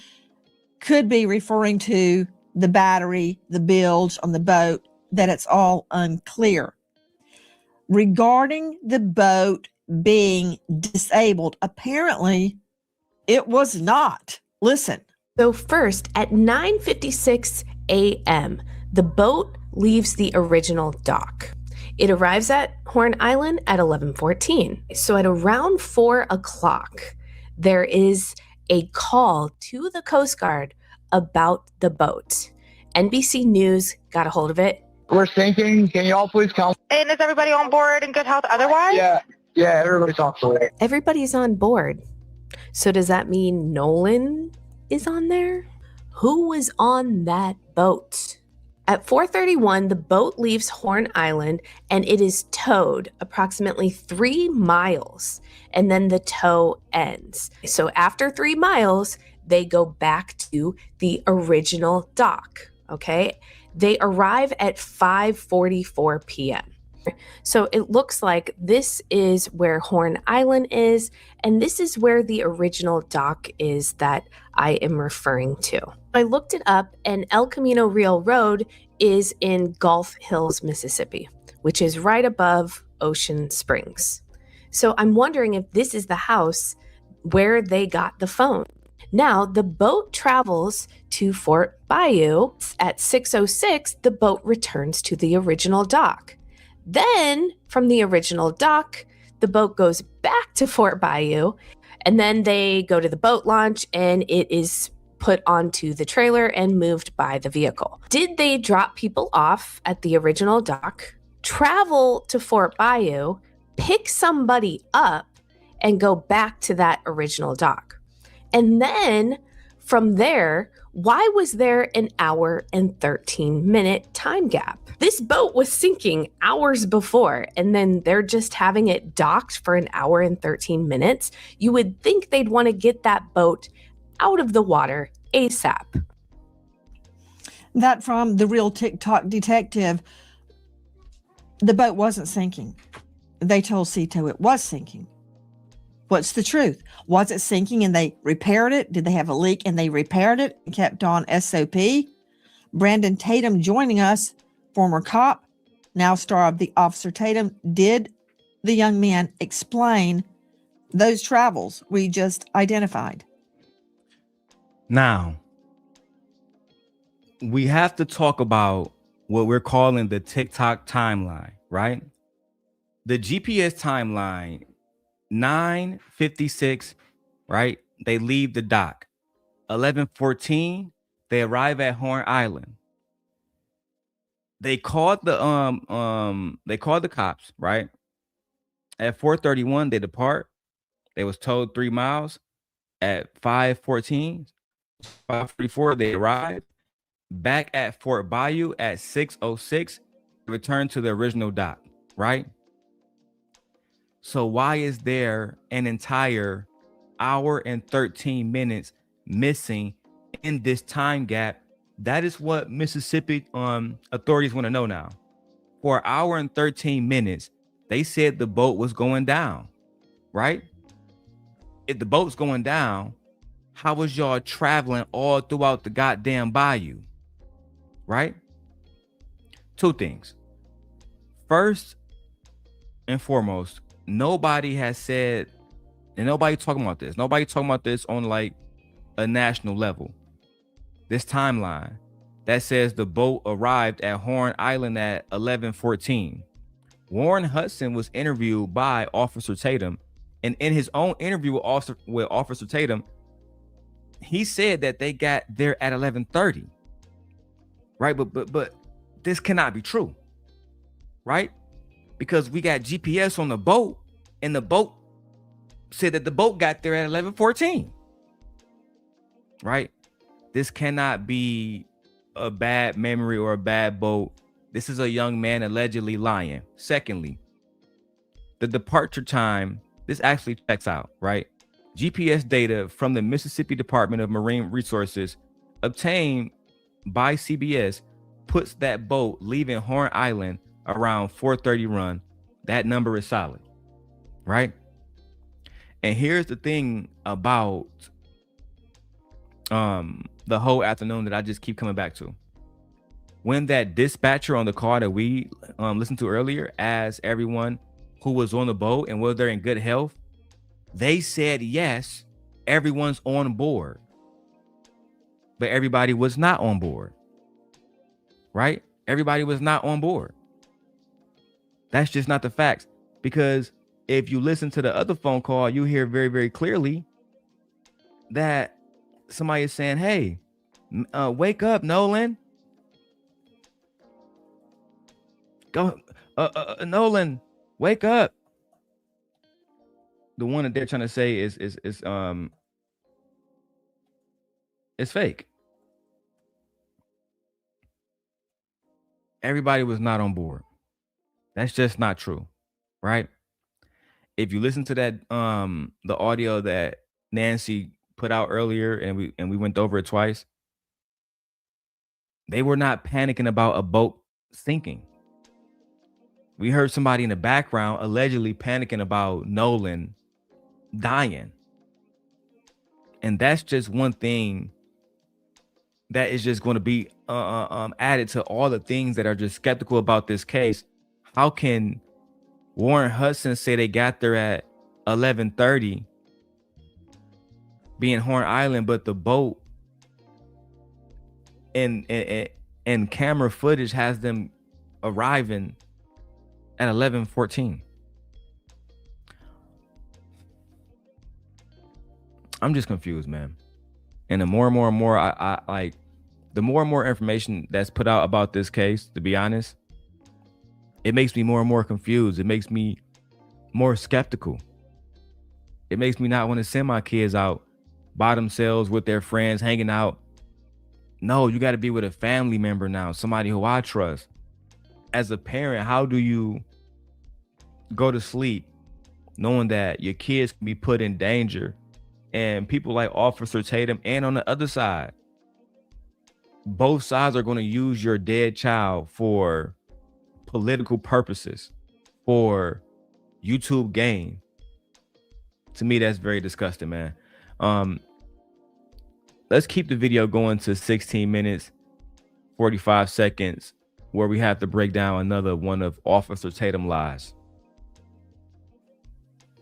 could be referring to the battery, the bilge on the boat, that it's all unclear. Regarding the boat being disabled, apparently it was not. Listen. So first, at 9:56 a.m., the boat leaves the original dock. It arrives at Horn Island at 11:14. So at around 4 o'clock, there is a call to the Coast Guard about the boat. NBC News got a hold of it. We're sinking. Can you all please come? And is everybody on board in good health otherwise? Yeah, everybody's on board. Everybody's on board. So does that mean Nolan is on there? Who was on that boat? At 4:31, the boat leaves Horn Island and it is towed approximately 3 miles, and then the tow ends. So after 3 miles, they go back to the original dock, okay? They arrive at 5:44 p.m. So it looks like this is where Horn Island is, and this is where the original dock is that I am referring to. I looked it up, and El Camino Real Road is in Gulf Hills, Mississippi, which is right above Ocean Springs. So I'm wondering if this is the house where they got the phone. Now, the boat travels to Fort Bayou. At 6:06, the boat returns to the original dock. Then, from the original dock, the boat goes back to Fort Bayou, and then they go to the boat launch, and it is put onto the trailer and moved by the vehicle. Did they drop people off at the original dock, travel to Fort Bayou, pick somebody up, and go back to that original dock? And then from there, why was there an hour and 13-minute time gap? This boat was sinking hours before, and then they're just having it docked for an hour and 13 minutes. You would think they'd want to get that boat out of the water ASAP. That from the real TikTok detective, the boat wasn't sinking. They told CETO it was sinking. What's the truth? Was it sinking and they repaired it? Did they have a leak and they repaired it and kept on SOP? Brandon Tatum joining us, former cop, now star of The Officer Tatum. Did the young man explain those travels we just identified? Now, we have to talk about what we're calling the TikTok timeline, right? The GPS timeline, 9:56, right? They leave the dock. 11:14, they arrive at Horn Island. They called the cops, right? At 4:31, they depart. They was told 3 miles. At 5:14, 5:44, they arrived. Back at Fort Bayou at 6:06, return to the original dock, right? So why is there an entire hour and 13 minutes missing in this time gap? That is what Mississippi authorities want to know now. For an hour and 13 minutes, they said the boat was going down. right? If the boat's going down, how was y'all traveling all throughout the goddamn bayou, right? Two things. First and foremost, nobody has said, and nobody talking about this. Nobody talking about this on like a national level. This timeline that says the boat arrived at Horn Island at 11:14. Warren Hudson was interviewed by Officer Tatum, and in his own interview with Officer Tatum, he said that they got there at 11:30. Right, but this cannot be true, right? Because we got GPS on the boat, and the boat said that the boat got there at 11:14. Right? This cannot be a bad memory or a bad boat. This is a young man allegedly lying. Secondly, the departure time, this actually checks out, right? GPS data from the Mississippi Department of Marine Resources obtained by CBS puts that boat leaving Horn Island around 4:30 run. That number is solid, right? And here's the thing about the whole afternoon that I just keep coming back to. When that dispatcher on the call that we listened to earlier asked everyone who was on the boat and whether they're in good health, they said yes, everyone's on board. But everybody was not on board, right? Everybody was not on board. That's just not the facts. Because if you listen to the other phone call, you hear very, very clearly that somebody is saying, hey, wake up, Nolan. Go, Nolan, wake up. The one that they're trying to say is fake. Everybody was not on board. That's just not true, right? If you listen to that the audio that Nancy put out earlier, and we went over it twice, they were not panicking about a boat sinking. We heard somebody in the background allegedly panicking about Nolan dying. And that's just one thing that is just going to be added to all the things that are just skeptical about this case. How can Warren Hudson say they got there at 11:30 being Horn Island, but the boat and camera footage has them arriving at 11:14? I'm just confused, man. And the more and more I like, the more and more information that's put out about this case, to be honest, it makes me more and more confused. It makes me more skeptical. It makes me not want to send my kids out by themselves with their friends, hanging out. No, you got to be with a family member now, somebody who I trust. As a parent, how do you go to sleep knowing that your kids can be put in danger? And people like Officer Tatum, and on the other side, both sides are going to use your dead child for political purposes, for YouTube gain. To me, that's very disgusting, man. Let's keep the video going to 16 minutes, 45 seconds, where we have to break down another one of Officer Tatum's lies.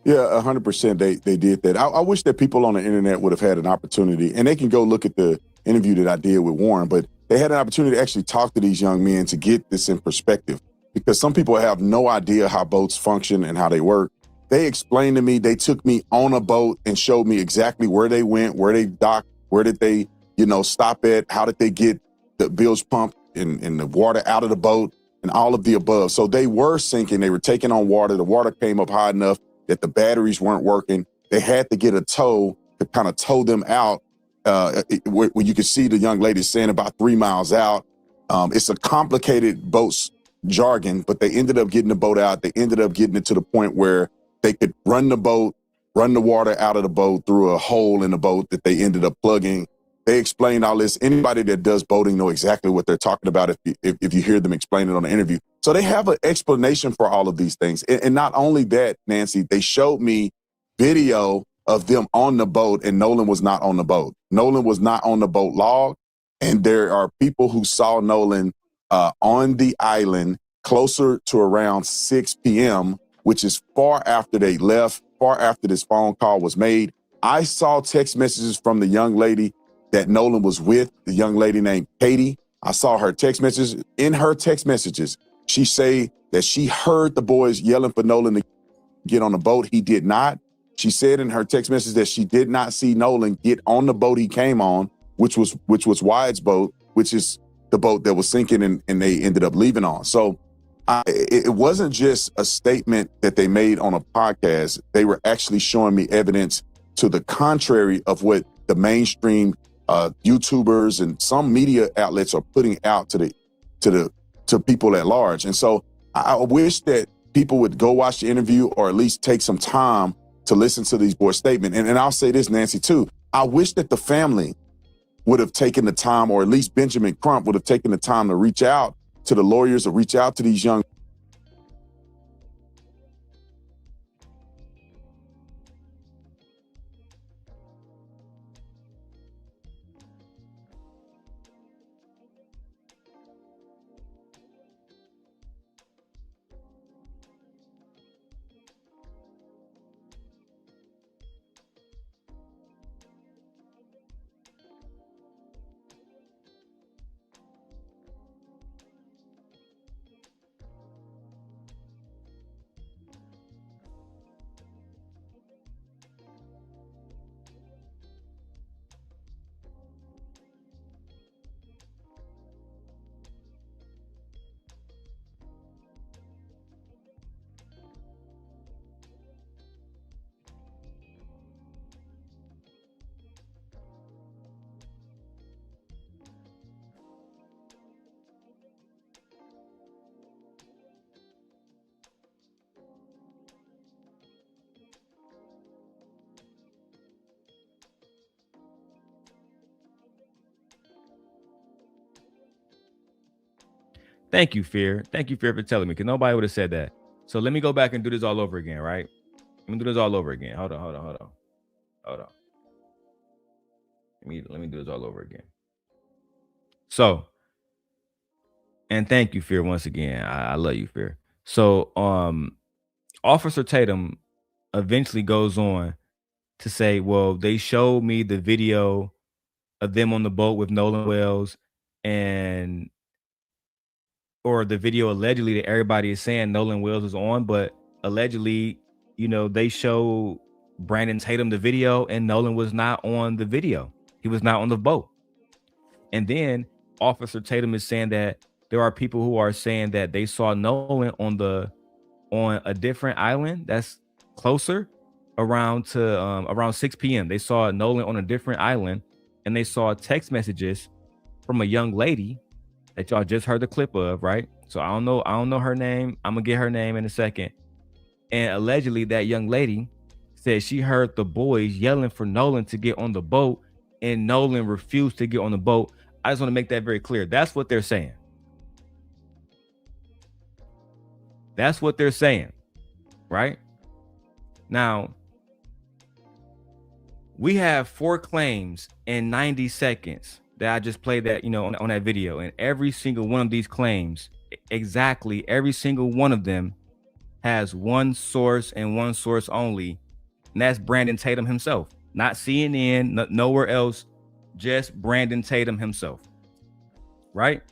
Yeah, 100%. They did that. I wish that people on the internet would have had an opportunity, and they can go look at the interview that I did with Warren, but they had an opportunity to actually talk to these young men to get this in perspective, because some people have no idea how boats function and how they work. They explained to me, they took me on a boat and showed me exactly where they went, where they docked, where did they, stop at, how did they get the bilge pump and the water out of the boat, and all of the above. So they were sinking. They were taking on water. The water came up high enough that the batteries weren't working. They had to get a tow to kind of tow them out, where you could see the young lady saying about 3 miles out. It's a complicated boat's jargon, but they ended up getting the boat out. They ended up getting it to the point where they could run the water out of the boat through a hole in the boat that they ended up plugging. They explained all this. Anybody that does boating know exactly what they're talking about if you hear them explain it on the interview. So they have an explanation for all of these things. And not only that, Nancy, they showed me video of them on the boat, and Nolan was not on the boat. Nolan was not on the boat log, and there are people who saw Nolan on the island closer to around 6 p.m., which is far after they left, far after this phone call was made. I saw text messages from the young lady that Nolan was with, the young lady named Katie. I saw her text messages. In her text messages, she say that she heard the boys yelling for Nolan to get on the boat. He did not. She said in her text message that she did not see Nolan get on the boat he came on, which was Wyatt's boat, which is the boat that was sinking and they ended up leaving on. So it wasn't just a statement that they made on a podcast. They were actually showing me evidence to the contrary of what the mainstream YouTubers and some media outlets are putting out to people at large. And so I wish that people would go watch the interview or at least take some time to listen to these boys' statement. And I'll say this, Nancy, too. I wish that the family would have taken the time, or at least Benjamin Crump would have taken the time to reach out to the lawyers or reach out to these young. Thank you, Fear. Thank you, Fear, for telling me, because nobody would have said that. So let me go back and do this all over again, right? Let me do this all over again. Hold on. Let me do this all over again. So, and thank you, Fear, once again. I love you, Fear. So, Officer Tatum eventually goes on to say, well, they showed me the video of them on the boat with Nolan Wells, or the video allegedly that everybody is saying Nolan Wells is on, but allegedly, they show Brandon Tatum the video and Nolan was not on the video. He was not on the boat. And then Officer Tatum is saying that there are people who are saying that they saw Nolan on a different island that's closer around 6 p.m. They saw Nolan on a different island, and they saw text messages from a young lady that y'all just heard the clip of, right? So I don't know her name. I'm gonna get her name in a second. And allegedly that young lady said she heard the boys yelling for Nolan to get on the boat, and Nolan refused to get on the boat. I just want to make that very clear. That's what they're saying. That's what they're saying, right? Now, we have 4 claims in 90 seconds that I just played that, on that video. And every single one of these claims, exactly every single one of them has one source and one source only. And that's Brandon Tatum himself, not CNN, nowhere else, just Brandon Tatum himself, right?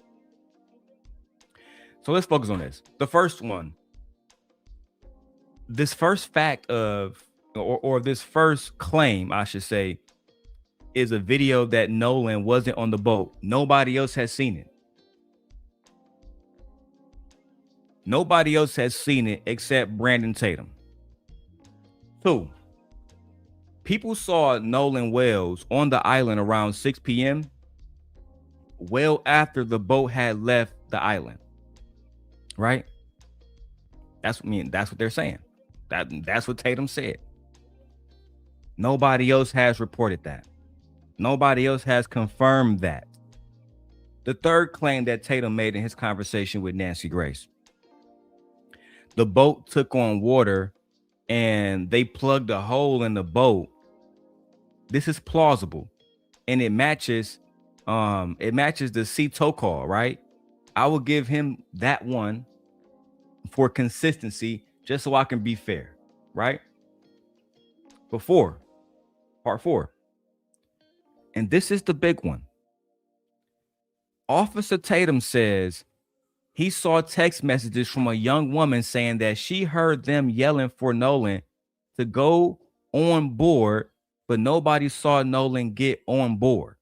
So let's focus on this. The first one, this first fact of, or this first claim, I should say, is a video that Nolan wasn't on the boat. Nobody else has seen it. Nobody else has seen it except Brandon Tatum. 2, people saw Nolan Wells on the island around 6 p.m. well after the boat had left the island. Right? That's what they're saying. That's what Tatum said. Nobody else has reported that. Nobody else has confirmed that. The third claim that Tatum made in his conversation with Nancy Grace: the boat took on water and they plugged a hole in the boat, this is plausible, and it matches the C tow call, right? I will give him that one for consistency, just so I can be fair, right? Before part 4, and this is the big one. Officer Tatum says he saw text messages from a young woman saying that she heard them yelling for Nolan to go on board, but nobody saw Nolan get on board.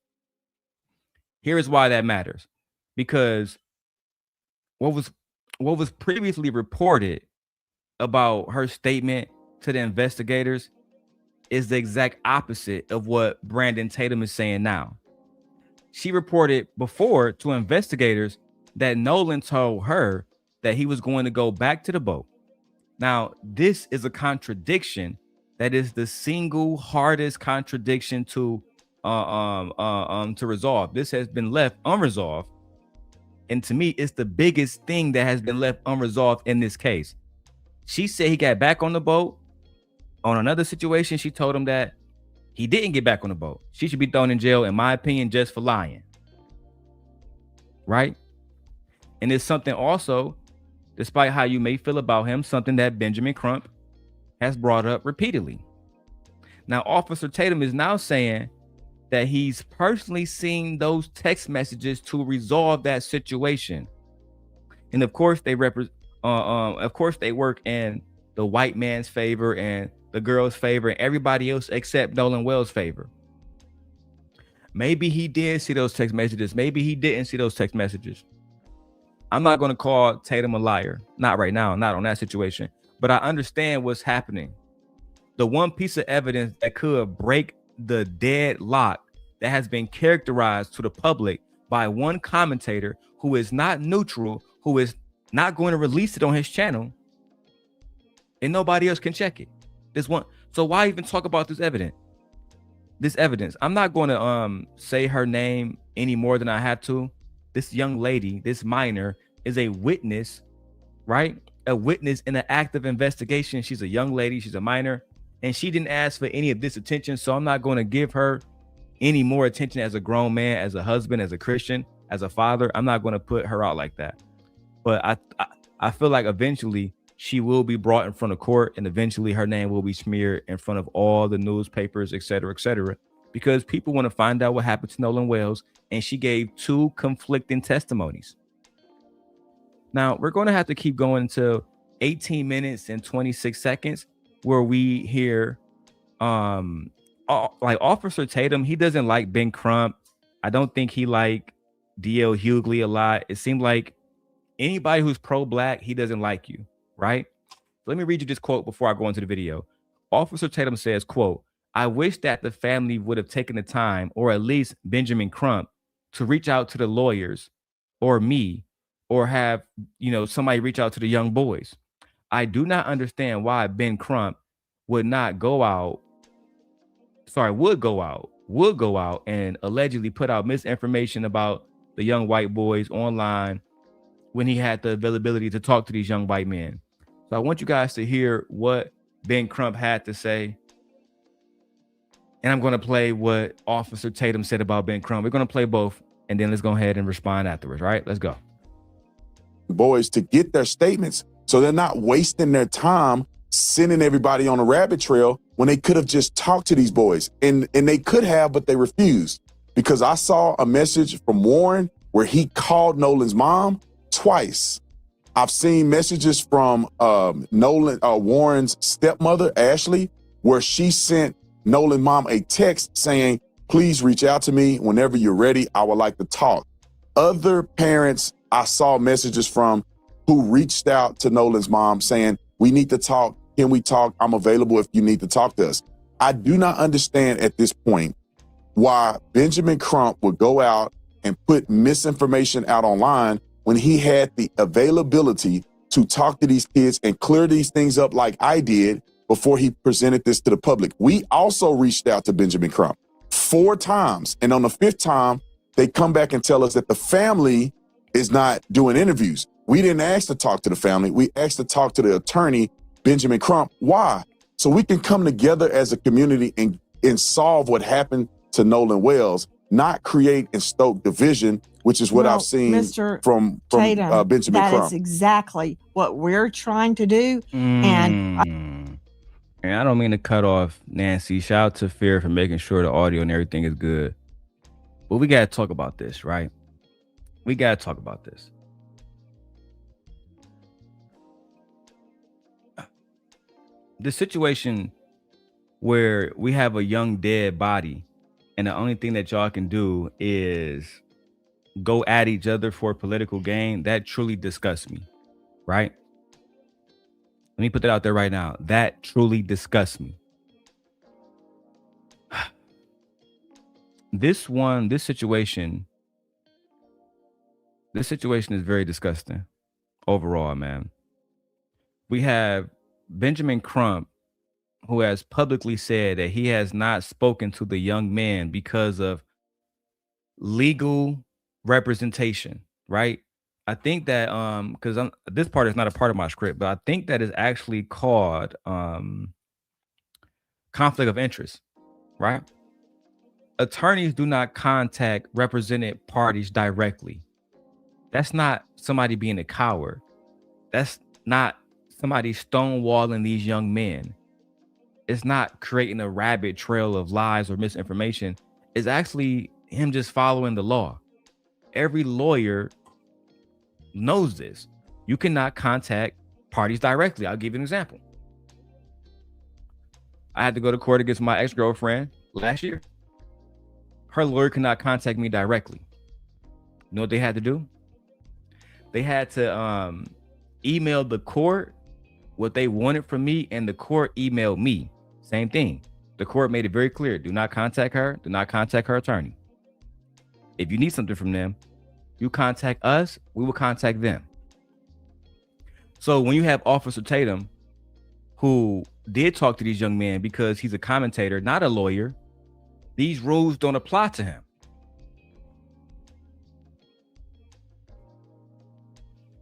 Here's why that matters. Because what was previously reported about her statement to the investigators is the exact opposite of what Brandon Tatum is saying now. She reported before to investigators that Nolan told her that he was going to go back to the boat. Now, this is a contradiction that is the single hardest contradiction to resolve. This has been left unresolved, and to me, it's the biggest thing that has been left unresolved in this case. She said he got back on the boat. On another situation, she told him that he didn't get back on the boat. She should be thrown in jail, in my opinion, just for lying. Right? And it's something also, despite how you may feel about him, something that Benjamin Crump has brought up repeatedly. Now, Officer Tatum is now saying that he's personally seen those text messages to resolve that situation. And of course, they work in the white man's favor and the girl's favor and everybody else except Nolan Wells' favor. Maybe he did see those text messages. Maybe he didn't see those text messages. I'm not going to call Tatum a liar. Not right now, not on that situation. But I understand what's happening. The one piece of evidence that could break the deadlock that has been characterized to the public by one commentator who is not neutral, who is not going to release it on his channel, and nobody else can check it. This one. So why even talk about this evidence? I'm not going to say her name any more than I have to. This young lady, this minor, is a witness, right? A witness in an active investigation. She's a young lady. She's a minor, and she didn't ask for any of this attention. So I'm not going to give her any more attention as a grown man, as a husband, as a Christian, as a father. I'm not going to put her out like that. But I feel like eventually she will be brought in front of court, and eventually her name will be smeared in front of all the newspapers, et cetera, because people want to find out what happened to Nolan Wells, and she gave 2 conflicting testimonies. Now, we're going to have to keep going until 18 minutes and 26 seconds where we hear like Officer Tatum. He doesn't like Ben Crump. I don't think he liked D.L. Hughley a lot. It seemed like anybody who's pro-black, he doesn't like you, right? Let me read you this quote before I go into the video. Officer Tatum says, quote, "I wish that the family would have taken the time, or at least Benjamin Crump, to reach out to the lawyers or me, or have, somebody reach out to the young boys. I do not understand why Ben Crump would go out and allegedly put out misinformation about the young white boys online when he had the availability to talk to these young white men." So I want you guys to hear what Ben Crump had to say. And I'm going to play what Officer Tatum said about Ben Crump. We're going to play both, and then let's go ahead and respond afterwards, right? Let's go. Boys to get their statements, so they're not wasting their time sending everybody on a rabbit trail when they could have just talked to these boys. And they could have, but they refused, because I saw a message from Warren where he called Nolan's mom twice. I've seen messages from Warren's stepmother, Ashley, where she sent Nolan's mom a text saying, "Please reach out to me whenever you're ready. I would like to talk." Other parents I saw messages from who reached out to Nolan's mom saying, "We need to talk. Can we talk? I'm available if you need to talk to us." I do not understand at this point why Benjamin Crump would go out and put misinformation out online when he had the availability to talk to these kids and clear these things up like I did before he presented this to the public. We also reached out to Benjamin Crump 4 times. And on the 5th time, they come back and tell us that the family is not doing interviews. We didn't ask to talk to the family. We asked to talk to the attorney, Benjamin Crump. Why? so we can come together as a community and solve what happened to Nolan Wells, not create and stoke division, which is what Well, I've seen Mr. from Tatum, Benjamin that Crump. is exactly what we're trying to do. And I don't mean to cut off Nancy. Shout out to Fear for making sure the audio and everything is good. But we got to talk about this, right? We got to talk about this. The situation where we have a young dead body and the only thing that y'all can do is go at each other for political gain, that truly disgusts me, right? Let me put that out there right now. That truly disgusts me. This situation is very disgusting overall, man. We have Benjamin Crump, who has publicly said that he has not spoken to the young man because of legal representation, right? I think that because this part is not a part of my script, but I think that is actually called conflict of interest, right? Attorneys do not contact represented parties directly. That's not somebody being a coward. That's not somebody stonewalling these young men. It's not creating a rabbit trail of lies or misinformation. It's actually him just following the law. Every lawyer knows this. You cannot contact parties directly. I'll give you an example. I had to go to court against my ex-girlfriend last year. Her lawyer could not contact me directly. You know what they had to do? They had to email the court what they wanted from me, and the court emailed me. Same thing. The court made it very clear. Do not contact her. Do not contact her attorney. If you need something from them, you contact us. We will contact them. So when you have Officer Tatum, who did talk to these young men because he's a commentator, not a lawyer, these rules don't apply to him.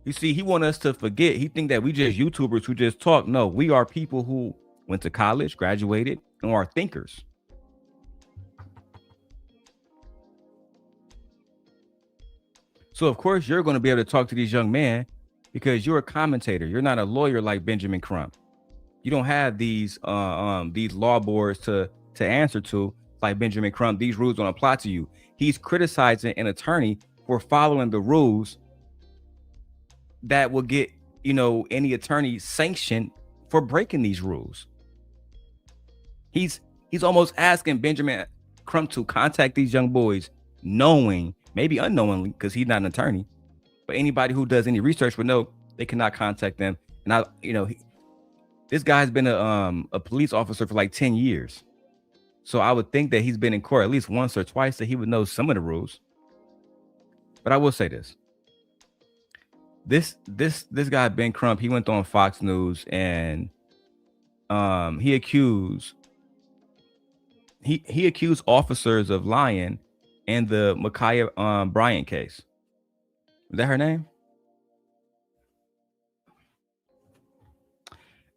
You see, he want us to forget. He think that we just YouTubers who just talk. No, we are people who went to college, graduated, and are thinkers. So of course you're going to be able to talk to these young men because you're a commentator. You're not a lawyer like Benjamin Crump. You don't have these law boards to answer to like Benjamin Crump. These rules don't apply to you. He's criticizing an attorney for following the rules that will get, any attorney sanctioned for breaking these rules. He's almost asking Benjamin Crump to contact these young boys, knowing, maybe unknowingly, because he's not an attorney, but anybody who does any research would know they cannot contact them. And this guy's been a police officer for like 10 years. So I would think that he's been in court at least once or twice, that he would know some of the rules. But I will say this. This guy, Ben Crump, he went on Fox News and he accused officers of lying in the Ma'Khia Bryant case. Is that her name?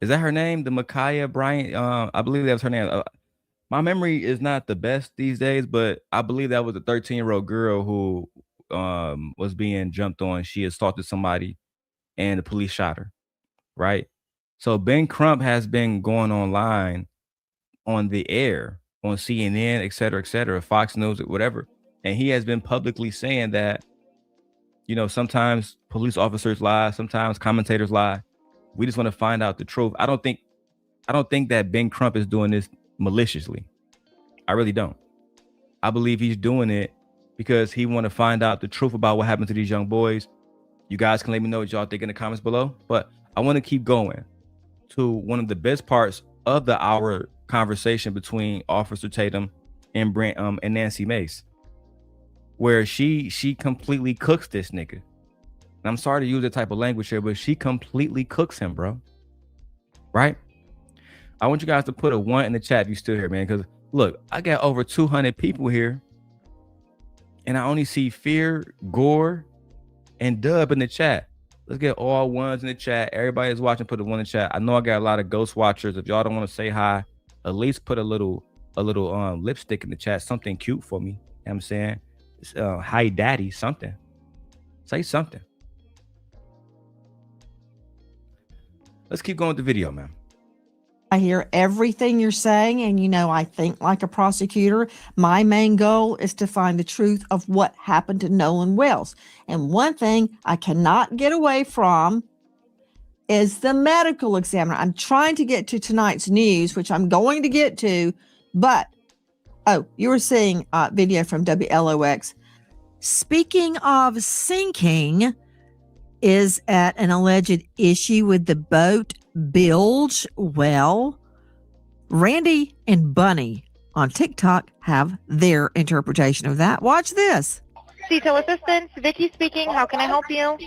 Is that her name? The Ma'Khia Bryant? I believe that was her name. My memory is not the best these days, but I believe that was a 13-year-old girl who was being jumped on. She assaulted somebody and the police shot her, right? So Ben Crump has been going online on the air, on CNN, et cetera, Fox News, whatever. And he has been publicly saying that, sometimes police officers lie, sometimes commentators lie. We just want to find out the truth. I don't think that Ben Crump is doing this maliciously. I really don't. I believe he's doing it because he want to find out the truth about what happened to these young boys. You guys can let me know what y'all think in the comments below. But I want to keep going to one of the best parts of the hour conversation between Officer Tatum and and Nancy Mace, where she completely cooks this nigga. And I'm sorry to use that type of language here, but she completely cooks him, bro. Right? I want you guys to put a 1 in the chat if you still here, man. Because look, I got over 200 people here, and I only see Fear, Gore, and Dub in the chat. Let's get all ones in the chat. Everybody is watching, put a one in the chat. I know I got a lot of ghost watchers. If y'all don't want to say hi, at least put a little lipstick in the chat, something cute for me. You know what I'm saying? Hi daddy, something. Say something. Let's keep going with the video, man. I hear everything you're saying, and I think like a prosecutor. My main goal is to find the truth of what happened to Nolan Wells. And one thing I cannot get away from is the medical examiner. I'm trying to get to tonight's news, which I'm going to get to, but you were seeing a video from WLOX. Speaking of sinking, is at an alleged issue with the boat bilge. Well, Randy and Bunny on TikTok have their interpretation of that. Watch this. Detail assistance, Vicky speaking. How can I help you?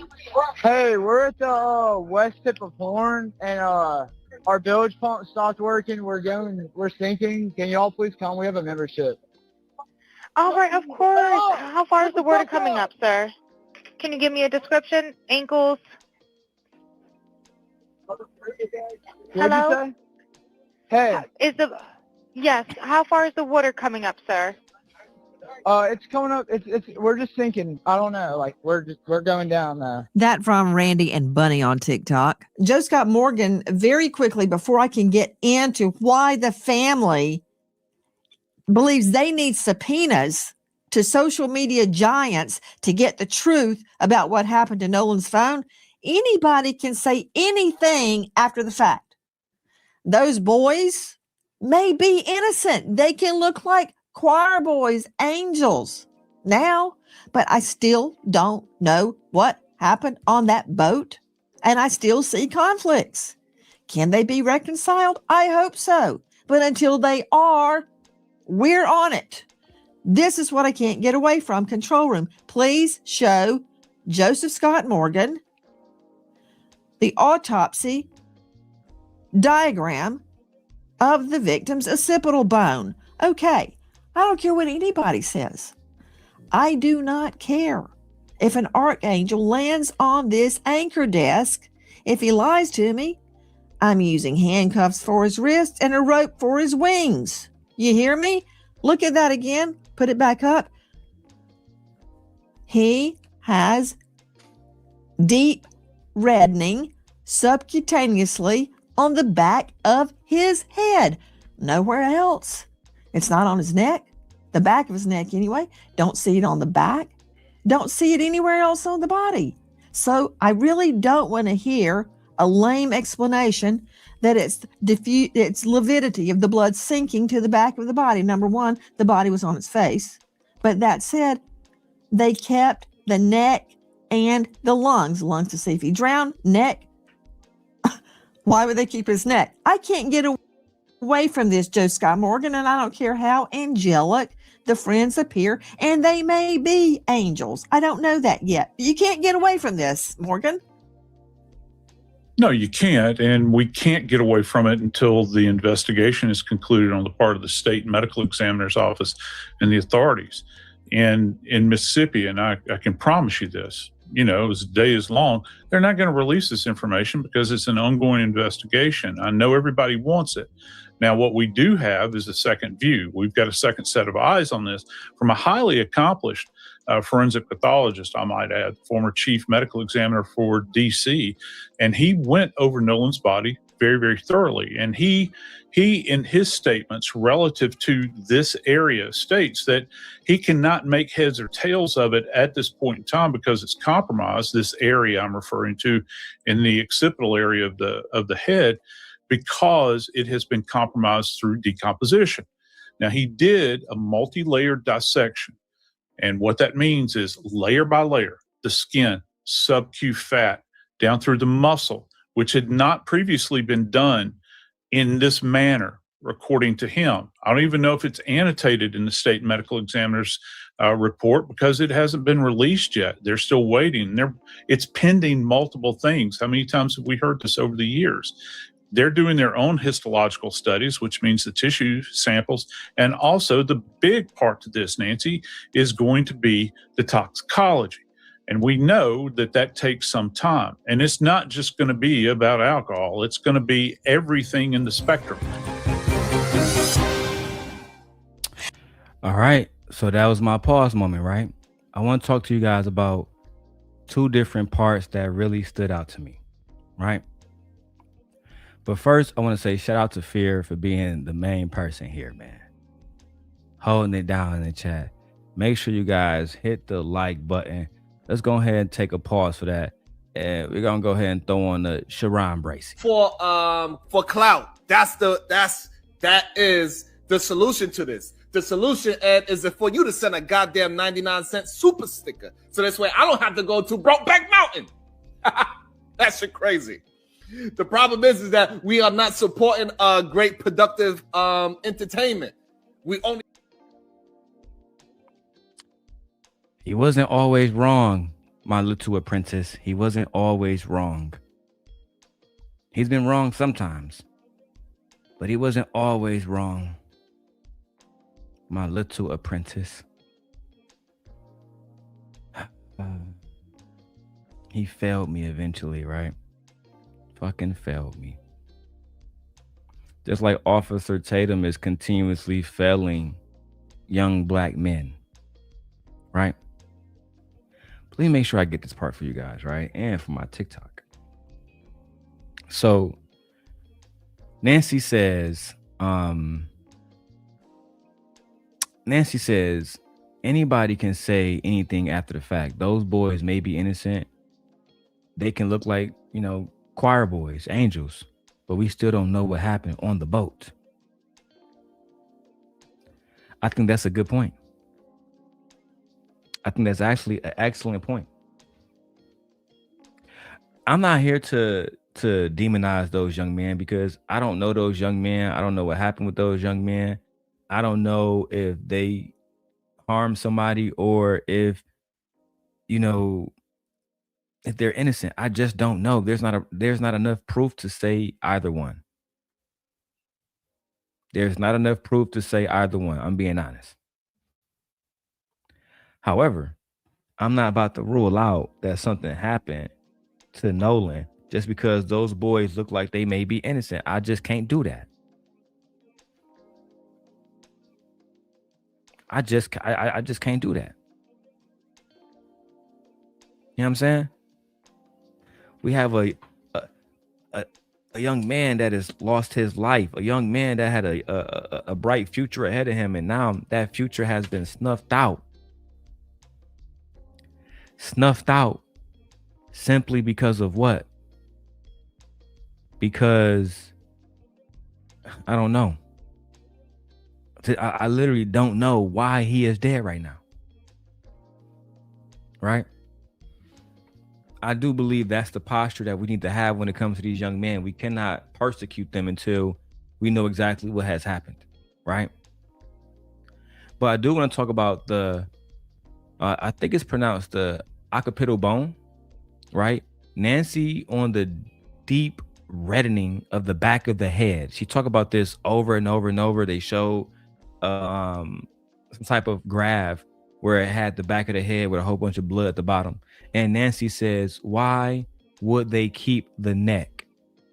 Hey, we're at the west tip of Horn, and our bilge pump stopped working. We're sinking. Can y'all please come? We have a membership. All right, of course. How far is the water coming up, sir? Can you give me a description? Ankles? Hello? Hey. Yes. How far is the water coming up, sir? It's coming up. We're just sinking. I don't know. Like we're going down now. That from Randy and Bunny on TikTok. Joe Scott Morgan, very quickly before I can get into why the family believes they need subpoenas to social media giants to get the truth about what happened to Nolan's phone. Anybody can say anything after the fact. Those boys may be innocent. They can look like choir boys, angels now, but I still don't know what happened on that boat. And I still see conflicts. Can they be reconciled? I hope so. But until they are, we're on it. This is what I can't get away from. Control room, please show Joseph Scott Morgan the autopsy diagram of the victim's occipital bone. Okay, I don't care what anybody says. I do not care if an archangel lands on this anchor desk. If he lies to me, I'm using handcuffs for his wrists and a rope for his wings. You hear me? Look at that again. Put it back up. He has deep reddening subcutaneously on the back of his head. Nowhere else. It's not on his neck. The back of his neck anyway. Don't see it on the back. Don't see it anywhere else on the body. So I really don't want to hear a lame explanation that it's lividity of the blood sinking to the back of the body. Number one, the body was on its face. But that said, they kept the neck and the lungs. Lungs to see if he drowned, neck. Why would they keep his neck? I can't get away from this, Joe Scott Morgan, and I don't care how angelic the friends appear, and they may be angels. I don't know that yet. You can't get away from this, Morgan. No, you can't, and we can't get away from it until the investigation is concluded on the part of the state medical examiner's office and the authorities. And in Mississippi, and I can promise you this, as the day is long, they're not going to release this information because it's an ongoing investigation. I know everybody wants it. Now, what we do have is a second view. We've got a second set of eyes on this from a highly accomplished forensic pathologist, I might add, former chief medical examiner for DC. And he went over Nolan's body very, very thoroughly. And he in his statements relative to this area states that he cannot make heads or tails of it at this point in time because it's compromised, this area I'm referring to in the occipital area of the head, because it has been compromised through decomposition. Now, he did a multi-layered dissection. And what that means is layer by layer, the skin, sub-Q fat, down through the muscle, which had not previously been done in this manner, according to him. I don't even know if it's annotated in the state medical examiner's report because it hasn't been released yet. They're still waiting. It's pending multiple things. How many times have we heard this over the years? They're doing their own histological studies, which means the tissue samples. And also the big part to this, Nancy, is going to be the toxicology. And we know that that takes some time. And it's not just going to be about alcohol. It's going to be everything in the spectrum. All right. So that was my pause moment, right? I want to talk to you guys about two different parts that really stood out to me, right? But first, I want to say shout out to Fear for being the main person here, man. Holding it down in the chat. Make sure you guys hit the like button. Let's go ahead and take a pause for that. And we're gonna go ahead and throw on the Sharon Bracey. For clout. That is the solution to this. The solution, Ed, is for you to send a goddamn 99-cent super sticker. So this way I don't have to go to Brokeback Mountain. That shit crazy. The problem is that we are not supporting great productive entertainment. We only. He wasn't always wrong, my little apprentice. He wasn't always wrong. He's been wrong sometimes, but he wasn't always wrong, my little apprentice. He failed me eventually, right? Fucking failed me. Just like Officer Tatum is continuously failing young black men, right? Please make sure I get this part for you guys, right? And for my TikTok. So Nancy says, anybody can say anything after the fact. Those boys may be innocent. They can look like, choir boys, angels, but we still don't know what happened on the boat. I think that's a good point. I think that's actually an excellent point. I'm not here to demonize those young men because I don't know those young men. I don't know what happened with those young men. I don't know if they harmed somebody or if they're innocent. I just don't know. There's not enough proof to say either one. There's not enough proof to say either one. I'm being honest. However, I'm not about to rule out that something happened to Nolan just because those boys look like they may be innocent. I just can't do that. I just can't do that. You know what I'm saying? We have a young man that has lost his life, a young man that had a bright future ahead of him, and now that future has been snuffed out simply because of what? Because I don't know. I literally don't know why he is dead right now. Right? I do believe that's the posture that we need to have when it comes to these young men. We cannot persecute them until we know exactly what has happened. Right? But I do want to talk about I think it's pronounced the occipital bone, right? Nancy on the deep reddening of the back of the head. She talked about this over and over and over. They showed some type of graph where it had the back of the head with a whole bunch of blood at the bottom. And Nancy says, why would they keep the neck?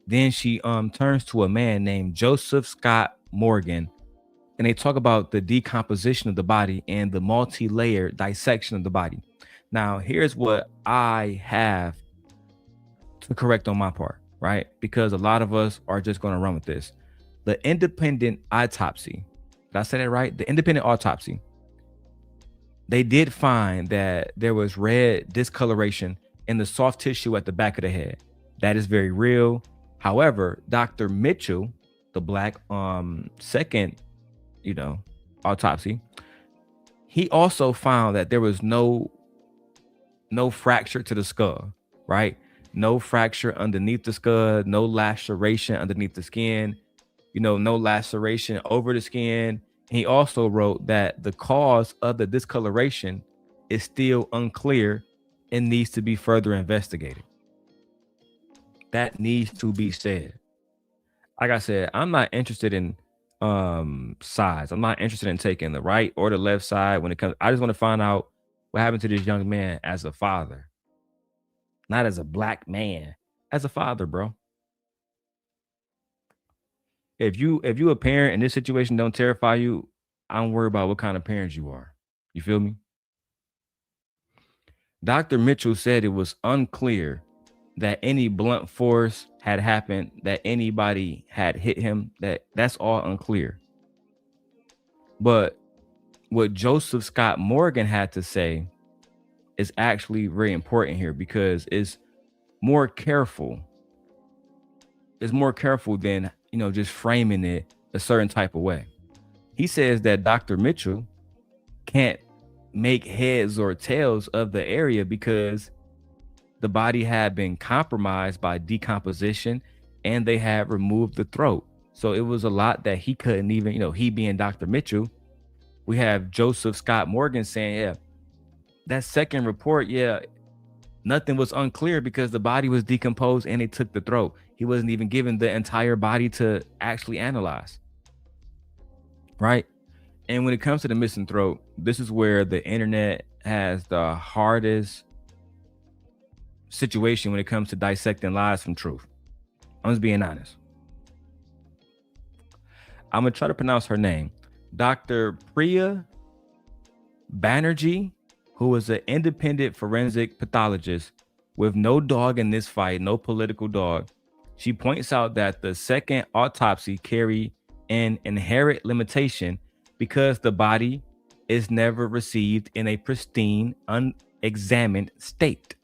Then she turns to a man named Joseph Scott Morgan, and they talk about the decomposition of the body and the multi-layer dissection of the body. Now, here's what I have to correct on my part, right? Because a lot of us are just going to run with this. The independent autopsy, did I say that right? The independent autopsy, they did find that there was red discoloration in the soft tissue at the back of the head. That is very real. However, Dr. Mitchell, the black second, autopsy, he also found that there was no fracture to the skull, right? No fracture underneath the skull, no laceration underneath the skin, no laceration over the skin. He also wrote that the cause of the discoloration is still unclear and needs to be further investigated. That needs to be said. Like I said, I'm not interested in sides. I'm not interested in taking the right or the left side when it comes. I just want to find out What happened to this young man as a father? Not as a black man, as a father, bro. If you a parent and this situation don't terrify you, I don't worry about what kind of parents you are. You feel me? Dr. Mitchell said it was unclear that any blunt force had happened, that anybody had hit him. That's all unclear. But what Joseph Scott Morgan had to say is actually very important here, because it's more careful. It's more careful than, just framing it a certain type of way. He says that Dr. Mitchell can't make heads or tails of the area because the body had been compromised by decomposition and they had removed the throat. So it was a lot that he couldn't even, he being Dr. Mitchell. We have Joseph Scott Morgan saying, yeah, that second report, yeah, nothing was unclear because the body was decomposed and they took the throat. He wasn't even given the entire body to actually analyze. Right? And when it comes to the missing throat, this is where the internet has the hardest situation when it comes to dissecting lies from truth. I'm just being honest. I'm going to try to pronounce her name. Dr. Priya Banerjee, who is an independent forensic pathologist with no dog in this fight, no political dog. She points out that the second autopsy carried an inherent limitation because the body is never received in a pristine, unexamined state.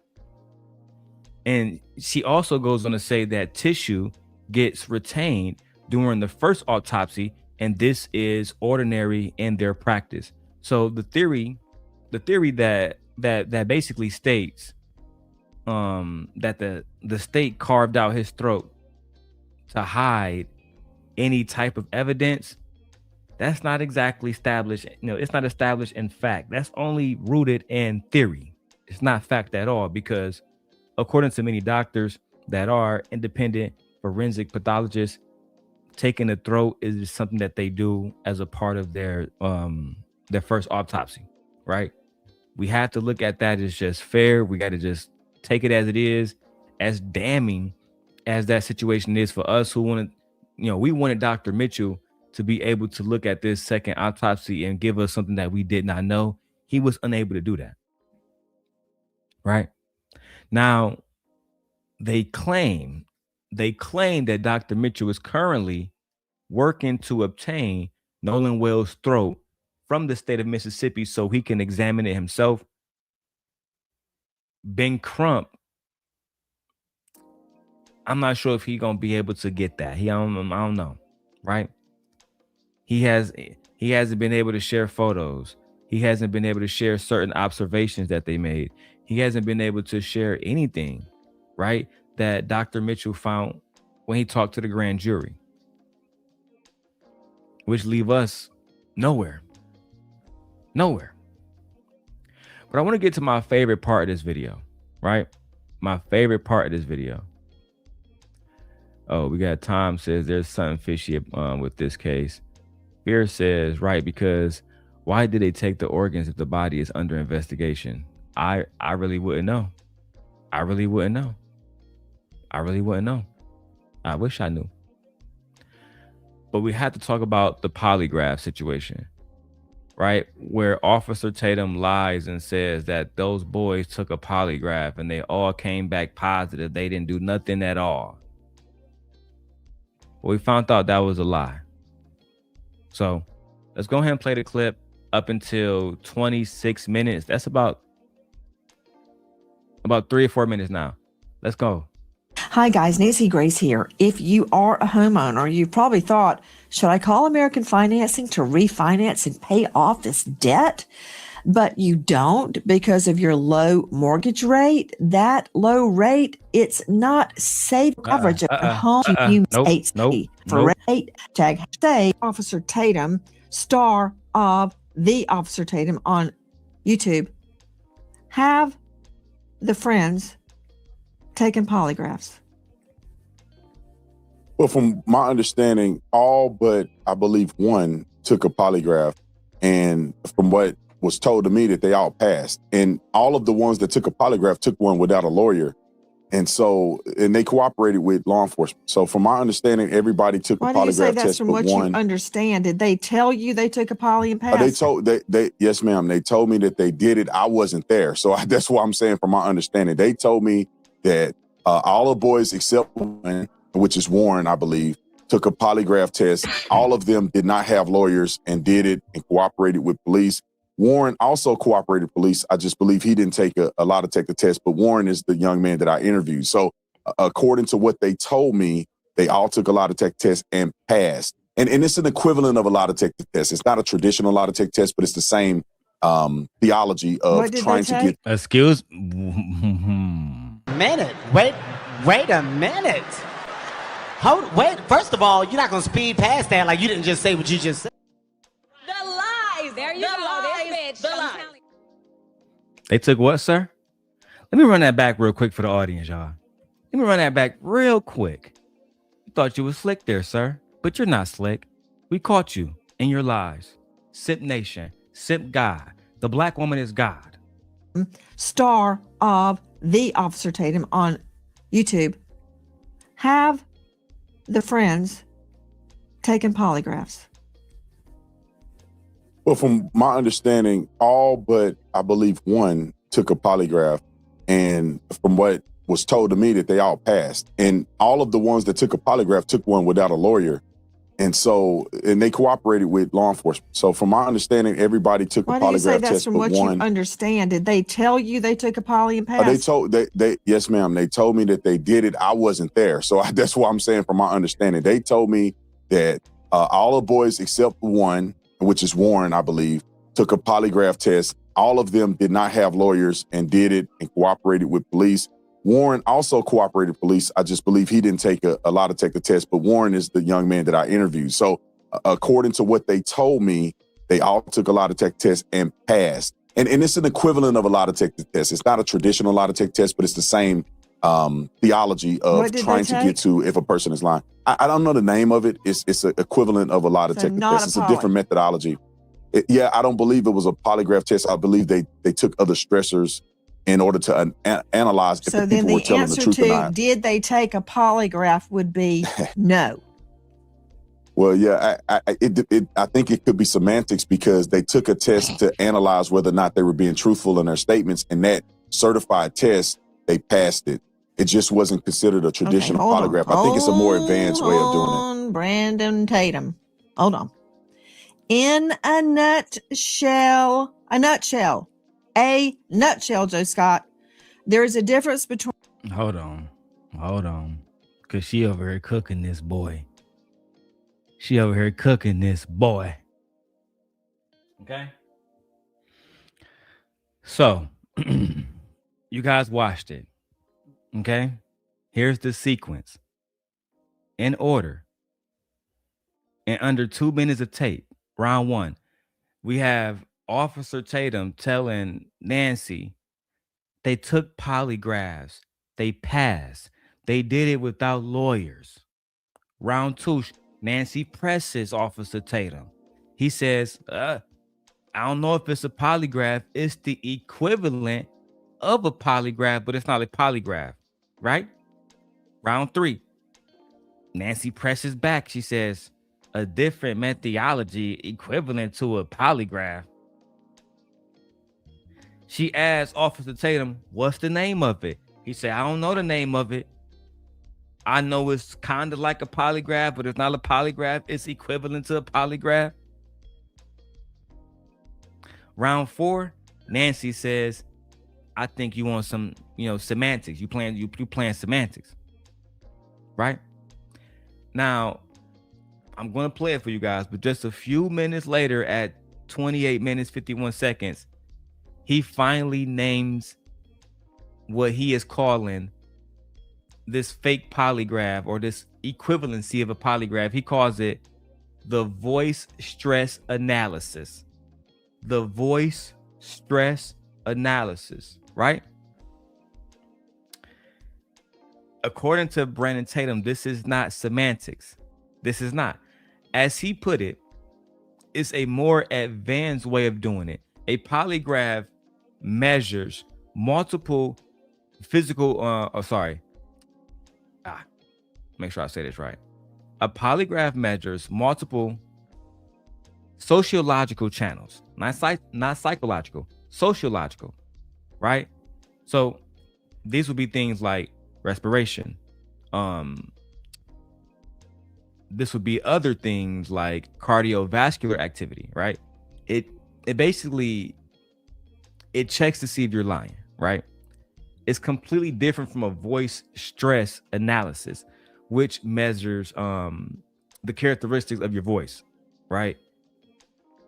And she also goes on to say that tissue gets retained during the first autopsy, and this is ordinary in their practice. So the theory that basically states that the state carved out his throat to hide any type of evidence, that's not exactly established. It's not established in fact. That's only rooted in theory. It's not fact at all, because according to many doctors that are independent forensic pathologists, taking the throat is something that they do as a part of their first autopsy, right? We have to look at that as just fair. We got to just take it as it is, as damning as that situation is for us who wanted, we wanted Dr. Mitchell to be able to look at this second autopsy and give us something that we did not know. He was unable to do that. Right? Now, they claim that Dr. Mitchell is currently working to obtain Nolan Wells' throat from the state of Mississippi so he can examine it himself. Ben Crump, I'm not sure if he's gonna be able to get that. I don't know, right? He hasn't been able to share photos. He hasn't been able to share certain observations that they made. He hasn't been able to share anything, right, that Dr. Mitchell found when he talked to the grand jury, which leave us nowhere. But I want to get to my favorite part of this video, right? My favorite part of this video. Oh, we got Tom says there's something fishy with this case. Fear says, right, because why did they take the organs if the body is under investigation? I really wouldn't know. I wish I knew. But we had to talk about the polygraph situation, right? Where Officer Tatum lies and says that those boys took a polygraph and they all came back positive. They didn't do nothing at all. Well, we found out that was a lie. So let's go ahead and play the clip up until 26 minutes. That's about 3 or 4 minutes now. Let's go. Hi guys, Nancy Grace here. If you are a homeowner, you probably thought, should I call American Financing to refinance and pay off this debt? But you don't because of your low mortgage rate. That low rate, it's not safe coverage of your home. You for rate tag say Officer Tatum, star of the Officer Tatum on YouTube, have the friends taken polygraphs. Well, from my understanding, all but I believe one took a polygraph. And from what was told to me that they all passed. And all of the ones that took a polygraph took one without a lawyer. And they cooperated with law enforcement. So from my understanding, everybody took a Why do you say polygraph that's test from but what one. you understand? Did they tell you they took a poly and passed? Yes, ma'am. They told me that they did it. I wasn't there. So that's what I'm saying from my understanding. They told me that all the boys except one, which is Warren, I believe, took a polygraph test. All of them did not have lawyers and did it and cooperated with police. Warren also cooperated with police. I just believe he didn't take a lie detector test, but Warren is the young man that I interviewed. So according to what they told me, they all took a lie detector test and passed. And it's an equivalent of a lie detector test. It's not a traditional lie detector test, but it's the same theology of trying to get. Excuse. Minute. Wait a minute. Wait. First of all, you're not gonna speed past that like you didn't just say what you just said. The lies. There you go. This bitch. They took what, sir? Let me run that back real quick for the audience, y'all. Let me run that back real quick. You thought you was slick there, sir, but you're not slick. We caught you in your lies. Sip Nation, Sip God. The black woman is God. Star of the Officer Tatum on YouTube. Have the friends taken polygraphs? Well, from my understanding, all but I believe one took a polygraph, and from what was told to me that they all passed. And all of the ones that took a polygraph took one without a lawyer. And they cooperated with law enforcement. So from my understanding, everybody took a polygraph test. Why do you say that's from but what one. you understand? Did they tell you they took a poly and passed? Yes, ma'am. They told me that they did it. I wasn't there. So that's what I'm saying from my understanding. They told me that all the boys except one, which is Warren, I believe, took a polygraph test. All of them did not have lawyers and did it and cooperated with police. Warren also cooperated with police. I just believe he didn't take a lie detector test, but Warren is the young man that I interviewed. So according to what they told me, they all took a lie detector test and passed. And it's an equivalent of a lie detector test. It's not a traditional lie detector test, but it's the same theology of trying to get to if a person is lying. I don't know the name of it. It's an equivalent of a lie detector test. It's a different methodology. I don't believe it was a polygraph test. I believe they took other stressors in order to analyze if the people were telling the truth or not. Did they take a polygraph would be no. Well, yeah, I think it could be semantics because they took a test to analyze whether or not they were being truthful in their statements, and that certified test, they passed it. It just wasn't considered a traditional polygraph. I think it's a more advanced way of doing it. Brandon Tatum. Hold on. In a nutshell, Joe Scott, there is a difference between. Hold on. Because she over here cooking this boy. Okay. So, you guys watched it. Okay. Here's the sequence. In order. In under 2 minutes of tape. Round one. We have Officer Tatum telling Nancy they took polygraphs. They passed. They did it without lawyers. Round two, Nancy presses Officer Tatum. He says, I don't know if it's a polygraph. It's the equivalent of a polygraph, but it's not a polygraph, right? Round three, Nancy presses back. She says, a different methodology equivalent to a polygraph. She asks Officer Tatum, what's the name of it? He said, I don't know the name of it. I know it's kind of like a polygraph, but it's not a polygraph. It's equivalent to a polygraph. Round four, Nancy says, I think you want some, semantics. You playing semantics. Right? Now, I'm going to play it for you guys, but just a few minutes later at 28 minutes, 51 seconds, he finally names what he is calling this fake polygraph or this equivalency of a polygraph. He calls it the voice stress analysis. The voice stress analysis, right? According to Brandon Tatum, this is not semantics. This is not. As he put it, it's a more advanced way of doing it. A polygraph measures multiple physical, make sure I say this right. A polygraph measures multiple sociological channels, not psychological, sociological, right? So these would be things like respiration. This would be other things like cardiovascular activity, right? It basically, it checks to see if you're lying, right? It's completely different from a voice stress analysis, which measures the characteristics of your voice, right?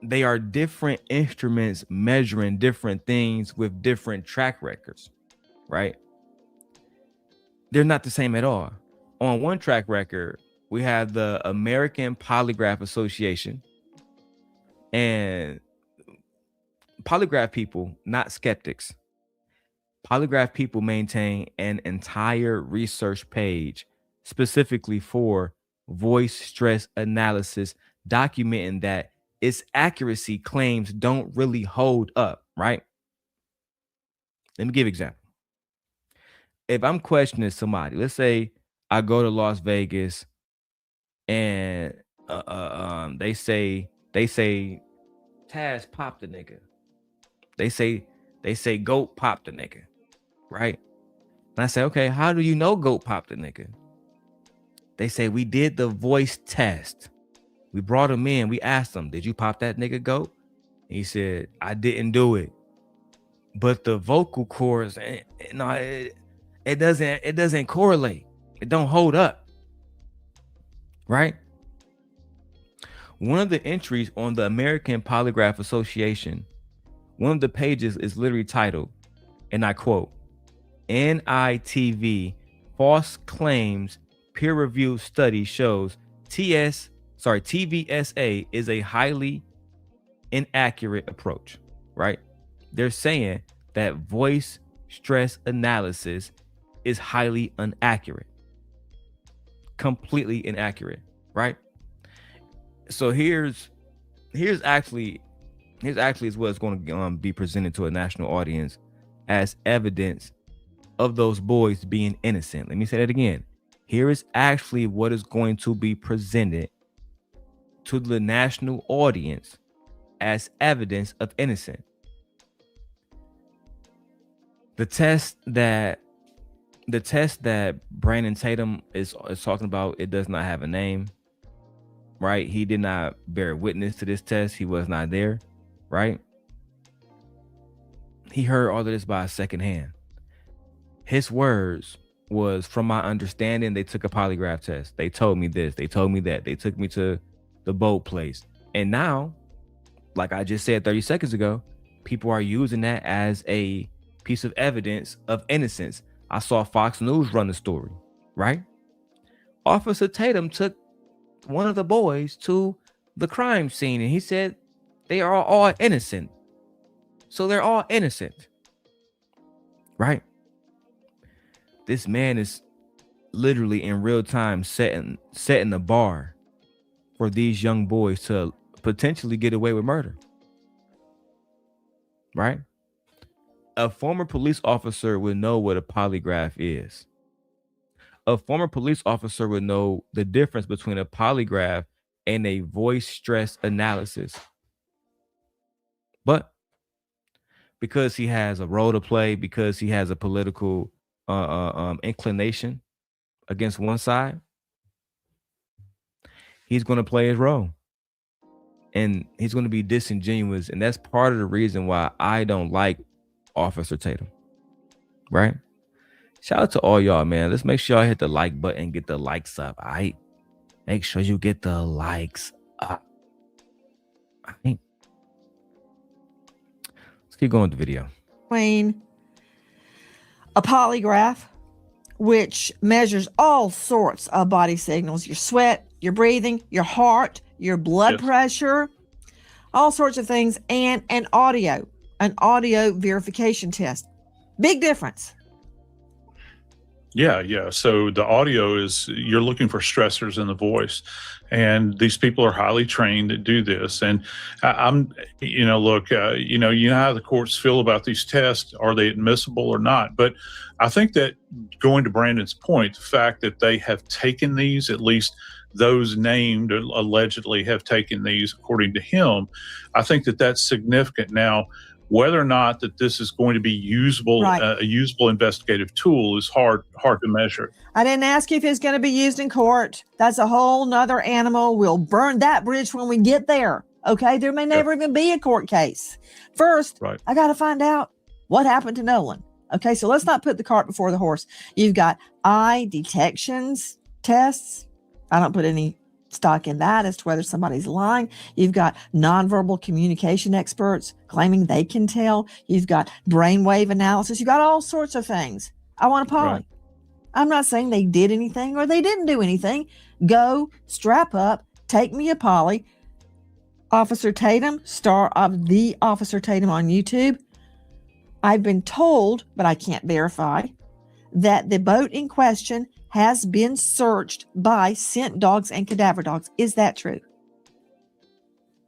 They are different instruments measuring different things with different track records, right? They're not the same at all. On one track record, we have the American Polygraph Association, and polygraph people, not skeptics. Polygraph people maintain an entire research page specifically for voice stress analysis, documenting that its accuracy claims don't really hold up, right? Let me give an example. If I'm questioning somebody, let's say I go to Las Vegas and they say Taz popped the nigga. They say Goat popped the nigga, right? And I say, okay, how do you know Goat popped the nigga? They say we did the voice test. We brought him in. We asked him, did you pop that nigga, Goat? And he said, I didn't do it. But the vocal cords, no, it doesn't correlate. It don't hold up, right? One of the entries on the American Polygraph Association, one of the pages is literally titled, and I quote, NITV false claims peer-reviewed study shows TVSA is a highly inaccurate approach, right? They're saying that voice stress analysis is highly inaccurate, completely inaccurate, right? So here's actually is what's going to be presented to a national audience as evidence of those boys being innocent. Let me say that again. Here is actually what is going to be presented to the national audience as evidence of innocence. The test that Brandon Tatum is talking about, it does not have a name, right? He did not bear witness to this test. He was not there, right? He heard all of this by second hand. His words was, from my understanding, they took a polygraph test. They told me this. They told me that. They took me to the boat place. And now, like I just said 30 seconds ago, people are using that as a piece of evidence of innocence. I saw Fox News run the story, right? Officer Tatum took one of the boys to the crime scene and he said they are all innocent. So they're all innocent, right? This man is literally in real time setting the bar for these young boys to potentially get away with murder, right? A former police officer would know what a polygraph is. A former police officer would know the difference between a polygraph and a voice stress analysis. But because he has a role to play, because he has a political inclination against one side, he's going to play his role. And he's going to be disingenuous. And that's part of the reason why I don't like Officer Tatum, right? Shout out to all y'all, man. Let's make sure y'all hit the like button, get the likes up, all right? Make sure you get the likes up. All right. Let's keep going with the video. Between a polygraph, which measures all sorts of body signals, your sweat, your breathing, your heart, your blood pressure, all sorts of things, and an audio verification test. Big difference. Yeah. So the audio is, you're looking for stressors in the voice, and these people are highly trained to do this. And I'm, look, you know how the courts feel about these tests. Are they admissible or not? But I think that, going to Brandon's point, the fact that they have taken these, at least those named allegedly have taken these, according to him, I think that that's significant. Now, whether or not that this is going to be usable, Right. a usable investigative tool, is hard to measure. I didn't ask you if it's going to be used in court. That's a whole nother animal. We'll burn that bridge when we get there. Okay. There may never even be a court case. First, Right. I got to find out what happened to Nolan. Okay. So let's not put the cart before the horse. You've got eye detections tests. I don't put any stock in that as to whether somebody's lying. You've got nonverbal communication experts claiming they can tell. You've got brainwave analysis. You've got all sorts of things. I want a poly. Right. I'm not saying they did anything or they didn't do anything. Go, strap up, take me a poly. Officer Tatum, star of the Officer Tatum on YouTube. I've been told, but I can't verify, that the boat in question has been searched by scent dogs and cadaver dogs. Is that true?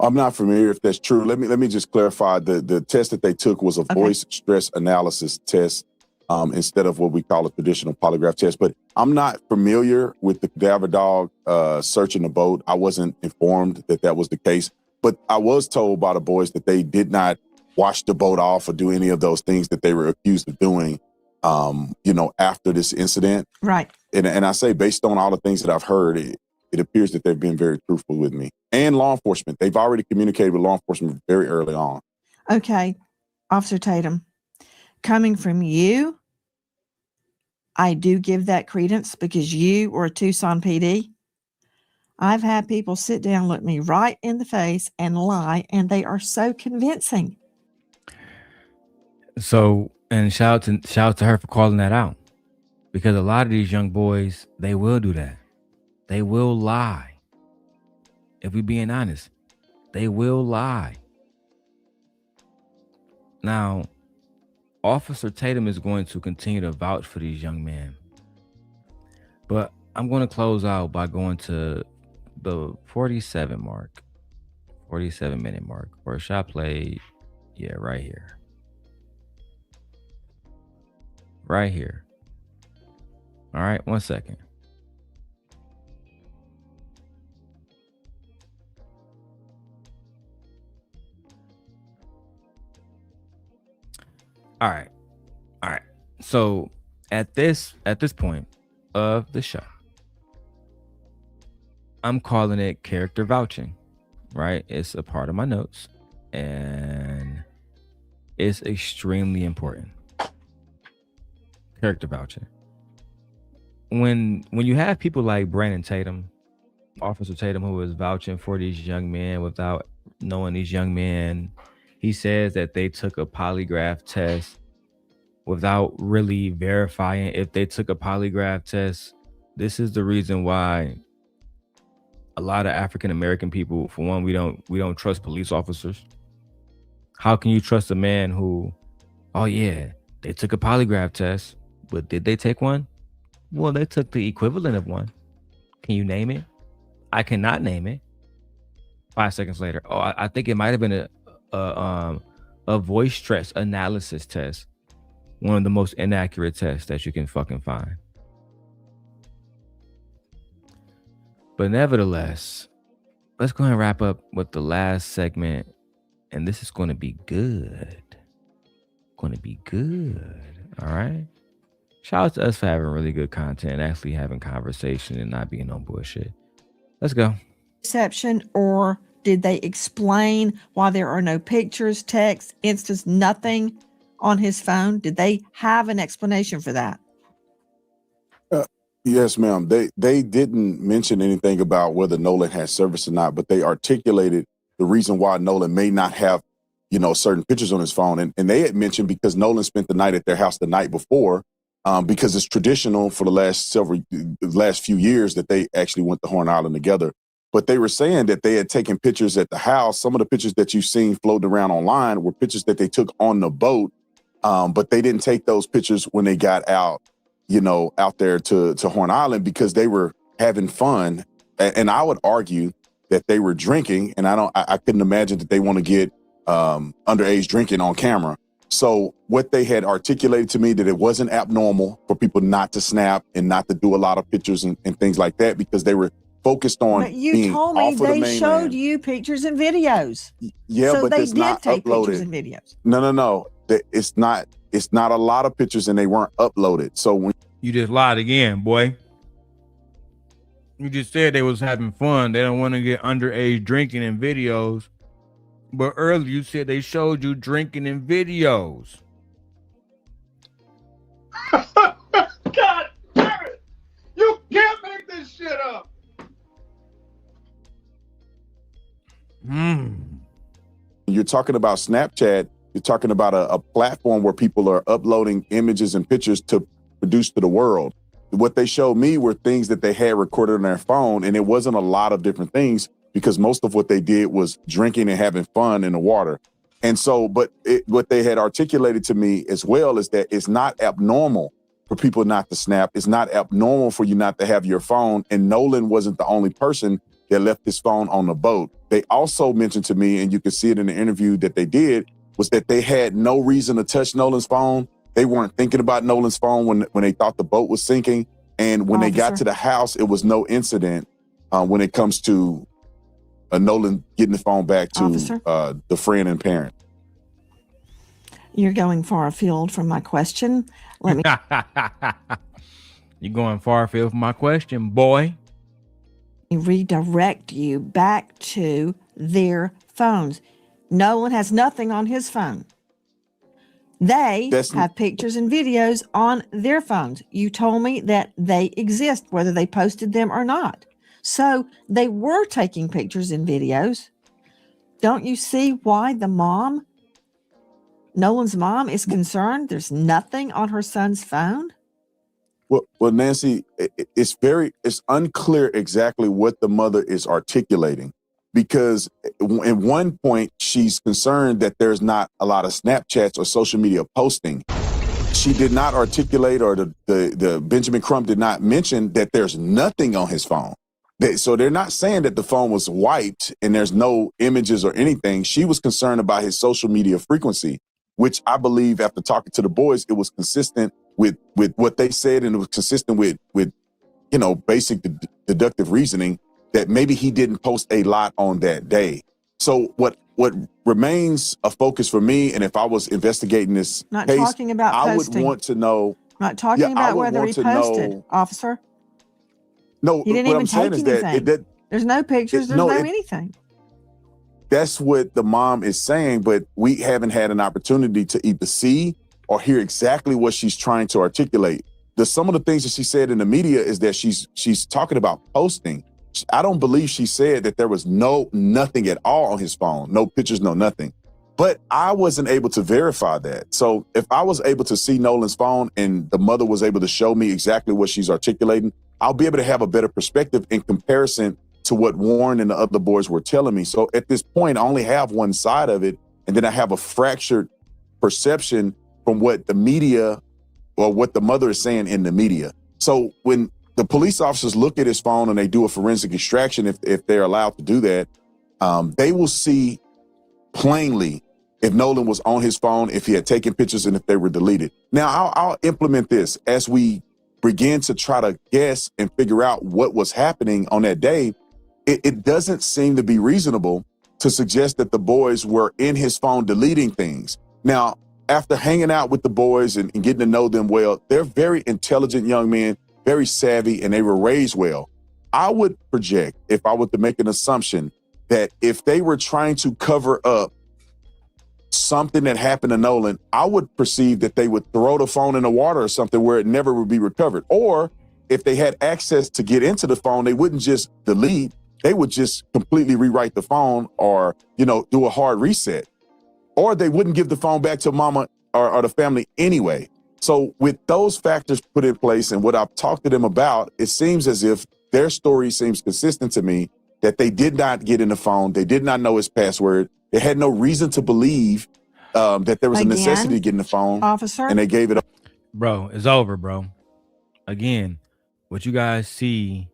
I'm not familiar if that's true. Let me just clarify. The test that they took was a voice stress analysis test instead of what we call a traditional polygraph test. But I'm not familiar with the cadaver dog searching the boat. I wasn't informed that that was the case. But I was told by the boys that they did not wash the boat off or do any of those things that they were accused of doing, after this incident. Right. And I say, based on all the things that I've heard, it appears that they've been very truthful with me. And law enforcement. They've already communicated with law enforcement very early on. Okay. Officer Tatum, coming from you, I do give that credence because you were a Tucson PD. I've had people sit down, look me right in the face and lie, and they are so convincing. So, and shout out to her for calling that out, because a lot of these young boys, they will do that. They will lie. If we're being honest, they will lie. Now, Officer Tatum is going to continue to vouch for these young men, but I'm going to close out by going to the 47 minute mark, or shot play. Yeah, right here. Right here. All right, 1 second. All right. So at this point of the show, I'm calling it character vouching, right? It's a part of my notes, and it's extremely important. Character vouching. When you have people like Brandon Tatum, Officer Tatum, who is vouching for these young men without knowing these young men, he says that they took a polygraph test without really verifying if they took a polygraph test. This is the reason why a lot of African American people, for one, we don't trust police officers. How can you trust a man who, oh yeah, they took a polygraph test, but did they take one? Well, they took the equivalent of one. Can you name it? I cannot name it. 5 seconds later, oh, I think it might have been a voice stress analysis test. One of the most inaccurate tests that you can fucking find. But nevertheless, let's go ahead and wrap up with the last segment. And this is going to be good. All right. Shout out to us for having really good content and actually having conversation and not being on bullshit. Let's go. Exception, or did they explain why there are no pictures, text, instance, nothing on his phone? Did they have an explanation for that? Yes, ma'am. They didn't mention anything about whether Nolan had service or not, but they articulated the reason why Nolan may not have, certain pictures on his phone. And they had mentioned because Nolan spent the night at their house the night before, because it's traditional for the last few years that they actually went to Horn Island together. But they were saying that they had taken pictures at the house. Some of the pictures that you've seen floating around online were pictures that they took on the boat, but they didn't take those pictures when they got out out there to Horn Island because they were having fun. And I would argue that they were drinking, and I couldn't imagine that they want to get underage drinking on camera. So what they had articulated to me that it wasn't abnormal for people not to snap and not to do a lot of pictures and things like that because they were focused on But you being told me off of the they mainland. showed you pictures and videos. Yeah, so but they it's did not take uploaded. pictures and videos. No. It's not a lot of pictures and they weren't uploaded. So when You just lied again, boy. You just said they was having fun. They don't want to get underage drinking in videos. But earlier you said they showed you drinking in videos. God damn it! You can't make this shit up. you're talking about Snapchat, you're talking about a platform where people are uploading images and pictures to produce to the world. What they showed me were things that they had recorded on their phone, and it wasn't a lot of different things because most of what they did was drinking and having fun in the water. And so, but what they had articulated to me as well is that it's not abnormal for people not to snap. It's not abnormal for you not to have your phone. And Nolan wasn't the only person that left his phone on the boat. They also mentioned to me, and you can see it in the interview that they did, was that they had no reason to touch Nolan's phone. They weren't thinking about Nolan's phone when they thought the boat was sinking. And when they got to the house, it was no incident when it comes to Nolan getting the phone back to the friend and parent. You're going far afield from my question. Let me. You're going far afield from my question, boy. Redirect you back to their phones. Nolan has nothing on his phone. They have pictures and videos on their phones. You told me that they exist, whether they posted them or not. So they were taking pictures and videos. Don't you see why the mom, Nolan's mom, is concerned there's nothing on her son's phone? Well, Nancy, it's unclear exactly what the mother is articulating, because at one point she's concerned that there's not a lot of Snapchats or social media posting. She did not articulate, or the Benjamin Crump did not mention that there's nothing on his phone. So they're not saying that the phone was wiped and there's no images or anything. She was concerned about his social media frequency, which I believe after talking to the boys, it was consistent with what they said, and it was consistent with basic deductive reasoning that maybe he didn't post a lot on that day. So what remains a focus for me, and if I was investigating this Not case, talking about I posting. would want to know. Not talking about whether he posted, officer. No, He didn't what even I'm saying take is anything. that There's no pictures. There's no anything. That's what the mom is saying, but we haven't had an opportunity to either see or hear exactly what she's trying to articulate. Some of the things that she said in the media is that she's talking about posting. I don't believe she said that there was nothing at all on his phone, no pictures, no nothing. But I wasn't able to verify that. So if I was able to see Nolan's phone and the mother was able to show me exactly what she's articulating, I'll be able to have a better perspective in comparison to what Warren and the other boys were telling me. So at this point, I only have one side of it, and then I have a fractured perception from what the media or what the mother is saying in the media. So when the police officers look at his phone and they do a forensic extraction, if they're allowed to do that, they will see plainly if Nolan was on his phone, if he had taken pictures, and if they were deleted. Now, I'll implement this as we begin to try to guess and figure out what was happening on that day. It doesn't seem to be reasonable to suggest that the boys were in his phone deleting things. Now, after hanging out with the boys and getting to know them well, they're very intelligent young men, very savvy, and they were raised well. I would project, if I were to make an assumption, that if they were trying to cover up something that happened to Nolan, I would perceive that they would throw the phone in the water or something where it never would be recovered. Or if they had access to get into the phone, they wouldn't just delete, they would just completely rewrite the phone or, do a hard reset. Or they wouldn't give the phone back to mama or the family anyway. So with those factors put in place and what I've talked to them about, it seems as if their story seems consistent to me, that they did not get in the phone. They did not know his password. They had no reason to believe that there was a necessity to get in the phone. Officer? And they gave it up. Bro, it's over, bro. again, what you guys see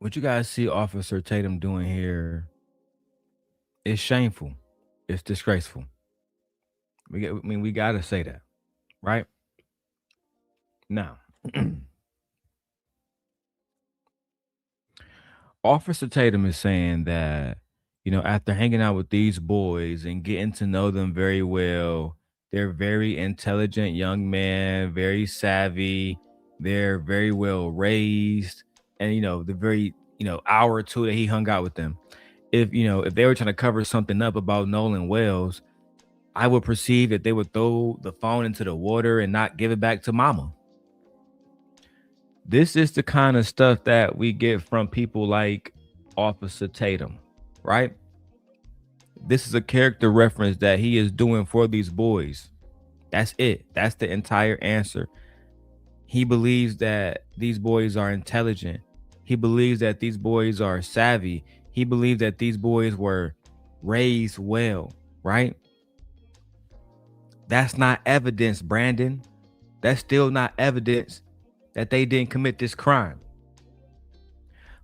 Officer Tatum doing here is shameful. It's disgraceful. We gotta say that, right? Now, Officer Tatum is saying that, after hanging out with these boys and getting to know them very well, they're very intelligent young men, very savvy, they're very well raised, and the very, hour or two that he hung out with them. If they were trying to cover something up about Nolan Wells, I would perceive that they would throw the phone into the water and not give it back to mama. This is the kind of stuff that we get from people like Officer Tatum, right? This is a character reference that he is doing for these boys. That's it. That's the entire answer. He believes that these boys are intelligent. He believes that these boys are savvy. He believes that these boys were raised well, right? That's not evidence, Brandon. That's still not evidence that they didn't commit this crime.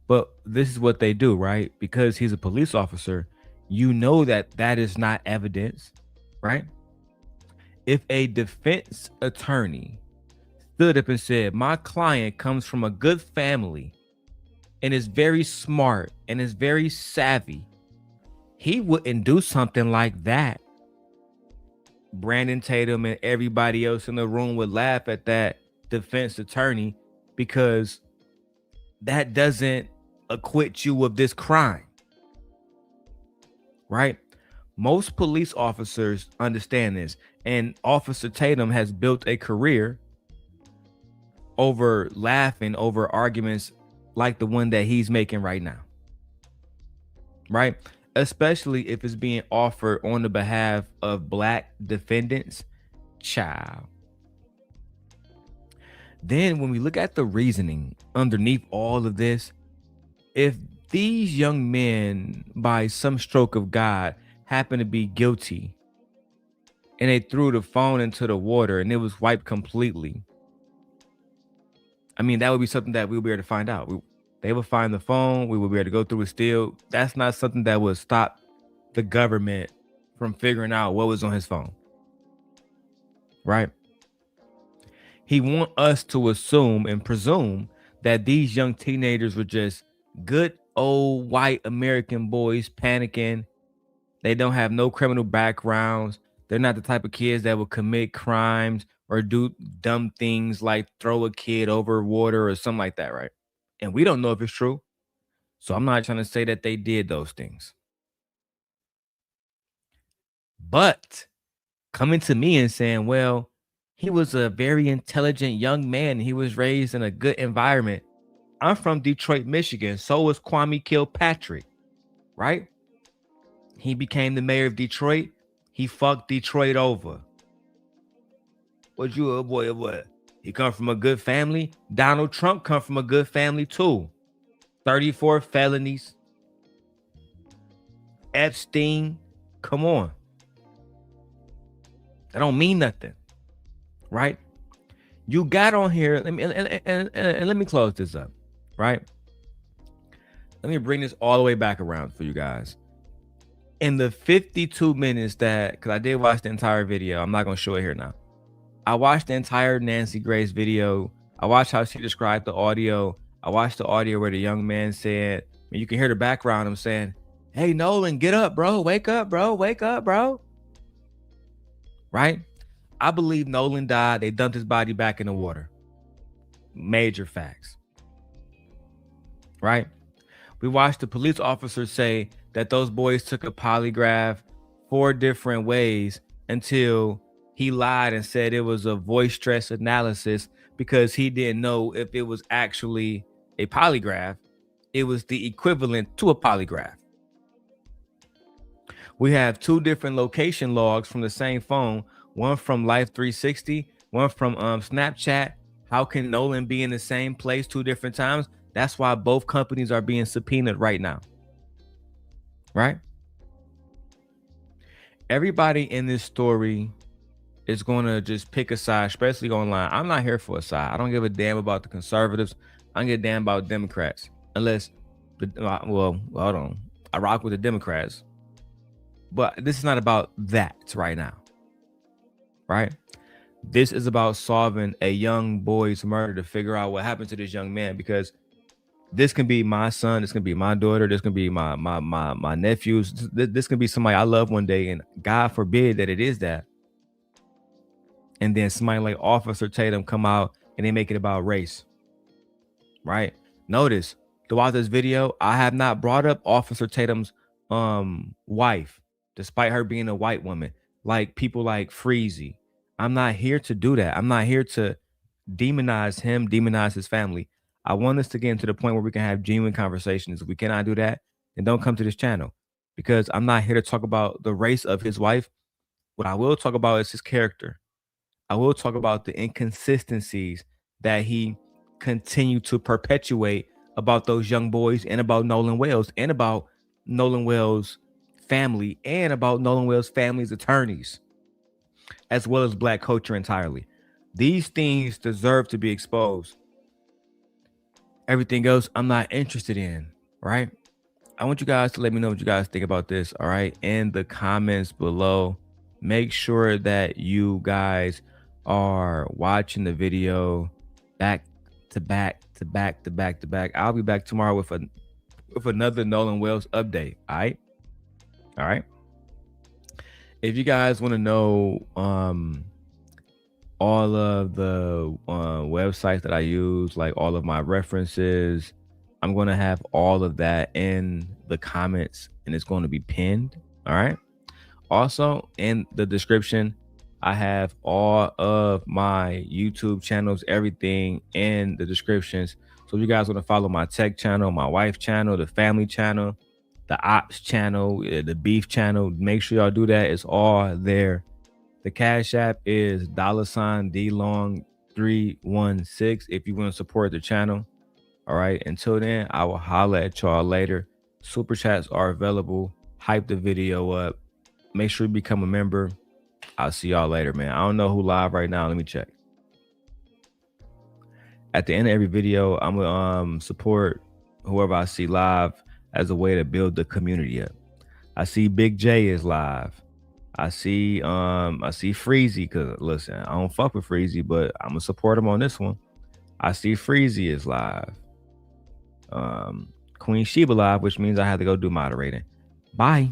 But this is what they do, right? Because he's a police officer, that is not evidence, right? If a defense attorney stood up and said, my client comes from a good family and is very smart and is very savvy, he wouldn't do something like that. Brandon Tatum and everybody else in the room would laugh at that defense attorney because that doesn't acquit you of this crime, right? Most police officers understand this, and Officer Tatum has built a career over laughing over arguments like the one that he's making right now, right? Especially if it's being offered on the behalf of Black defendants. Child. Then when we look at the reasoning underneath all of this, if these young men, by some stroke of God, happen to be guilty and they threw the phone into the water and it was wiped completely, that would be something that we would be able to find out. They would find the phone, we would be able to go through it still. That's not something that would stop the government from figuring out what was on his phone, right? He wants us to assume and presume that these young teenagers were just good old white American boys panicking. They don't have no criminal backgrounds. They're not the type of kids that will commit crimes or do dumb things like throw a kid over water or something like that, right? And we don't know if it's true. So I'm not trying to say that they did those things. But coming to me and saying, well, he was a very intelligent young man. He was raised in a good environment. I'm from Detroit, Michigan. So was Kwame Kilpatrick, right? He became the mayor of Detroit. He fucked Detroit over. What you a boy or what? He come from a good family. Donald Trump come from a good family too. 34 felonies. Epstein, come on. That don't mean nothing, right? You got on here. Let me close this up, right? Let me bring this all the way back around for you guys. In the 52 minutes because I did watch the entire video. I'm not going to show it here now. I watched the entire Nancy Grace video. I watched how she described the audio. I watched the audio where the young man said, and you can hear the background, him saying, hey, Nolan, get up, bro. Wake up, bro. Wake up, bro. Right? I believe Nolan died. They dumped his body back in the water. Major facts. Right? We watched the police officer say that those boys took a polygraph 4 different ways until he lied and said it was a voice stress analysis because he didn't know if it was actually a polygraph. It was the equivalent to a polygraph. We have 2 different location logs from the same phone, one from Life 360, one from Snapchat. How can Nolan be in the same place 2 different times? That's why both companies are being subpoenaed right now. Right? Everybody in this story is going to just pick a side, especially online. I'm not here for a side. I don't give a damn about the conservatives. I don't give a damn about Democrats. Unless, well, hold on. I rock with the Democrats. But this is not about that right now. Right? This is about solving a young boy's murder to figure out what happened to this young man, because this can be my son, this can be my daughter, this can be my nephews, this can be somebody I love one day, and God forbid that it is that. And then somebody like Officer Tatum come out and they make it about race. Right? Notice throughout this video, I have not brought up Officer Tatum's wife, despite her being a white woman, like people like Freezy. I'm not here to do that. I'm not here to demonize him, demonize his family. I want us to get into the point where we can have genuine conversations. If we cannot do that, then don't come to this channel, because I'm not here to talk about the race of his wife. What I will talk about is his character. I will talk about the inconsistencies that he continued to perpetuate about those young boys, and about Nolan Wells, and about Nolan Wells' family, and about Nolan Wells' family's attorneys, as well as Black culture entirely. These things deserve to be exposed. Everything else I'm not interested in, right? I want you guys to let me know what you guys think about this, all right? In the comments below. Make sure that you guys are watching the video back to back to back to back to back. I'll be back tomorrow with another Nolan Wells update, all right? All right. If you guys want to know all of the websites that I use, like all of my references, I'm going to have all of that in the comments, and it's going to be pinned. All right. Also, in the description, I have all of my YouTube channels, everything in the descriptions. So if you guys want to follow my tech channel, my wife channel, the family channel, the ops channel, the beef channel, make sure y'all do that. It's all there. The Cash App is $DLong316 if you want to support the channel. All right. Until then, I will holler at y'all later. Super chats are available. Hype the video up. Make sure you become a member. I'll see y'all later, man. I don't know who live right now. Let me check. At the end of every video, I'm gonna support whoever I see live as a way to build the community up. I see Big J is live. I see Freezy, because listen, I don't fuck with Freezy, but I'm gonna support him on this one. I see Freezy is live. Queen Sheba live, which means I have to go do moderating. Bye.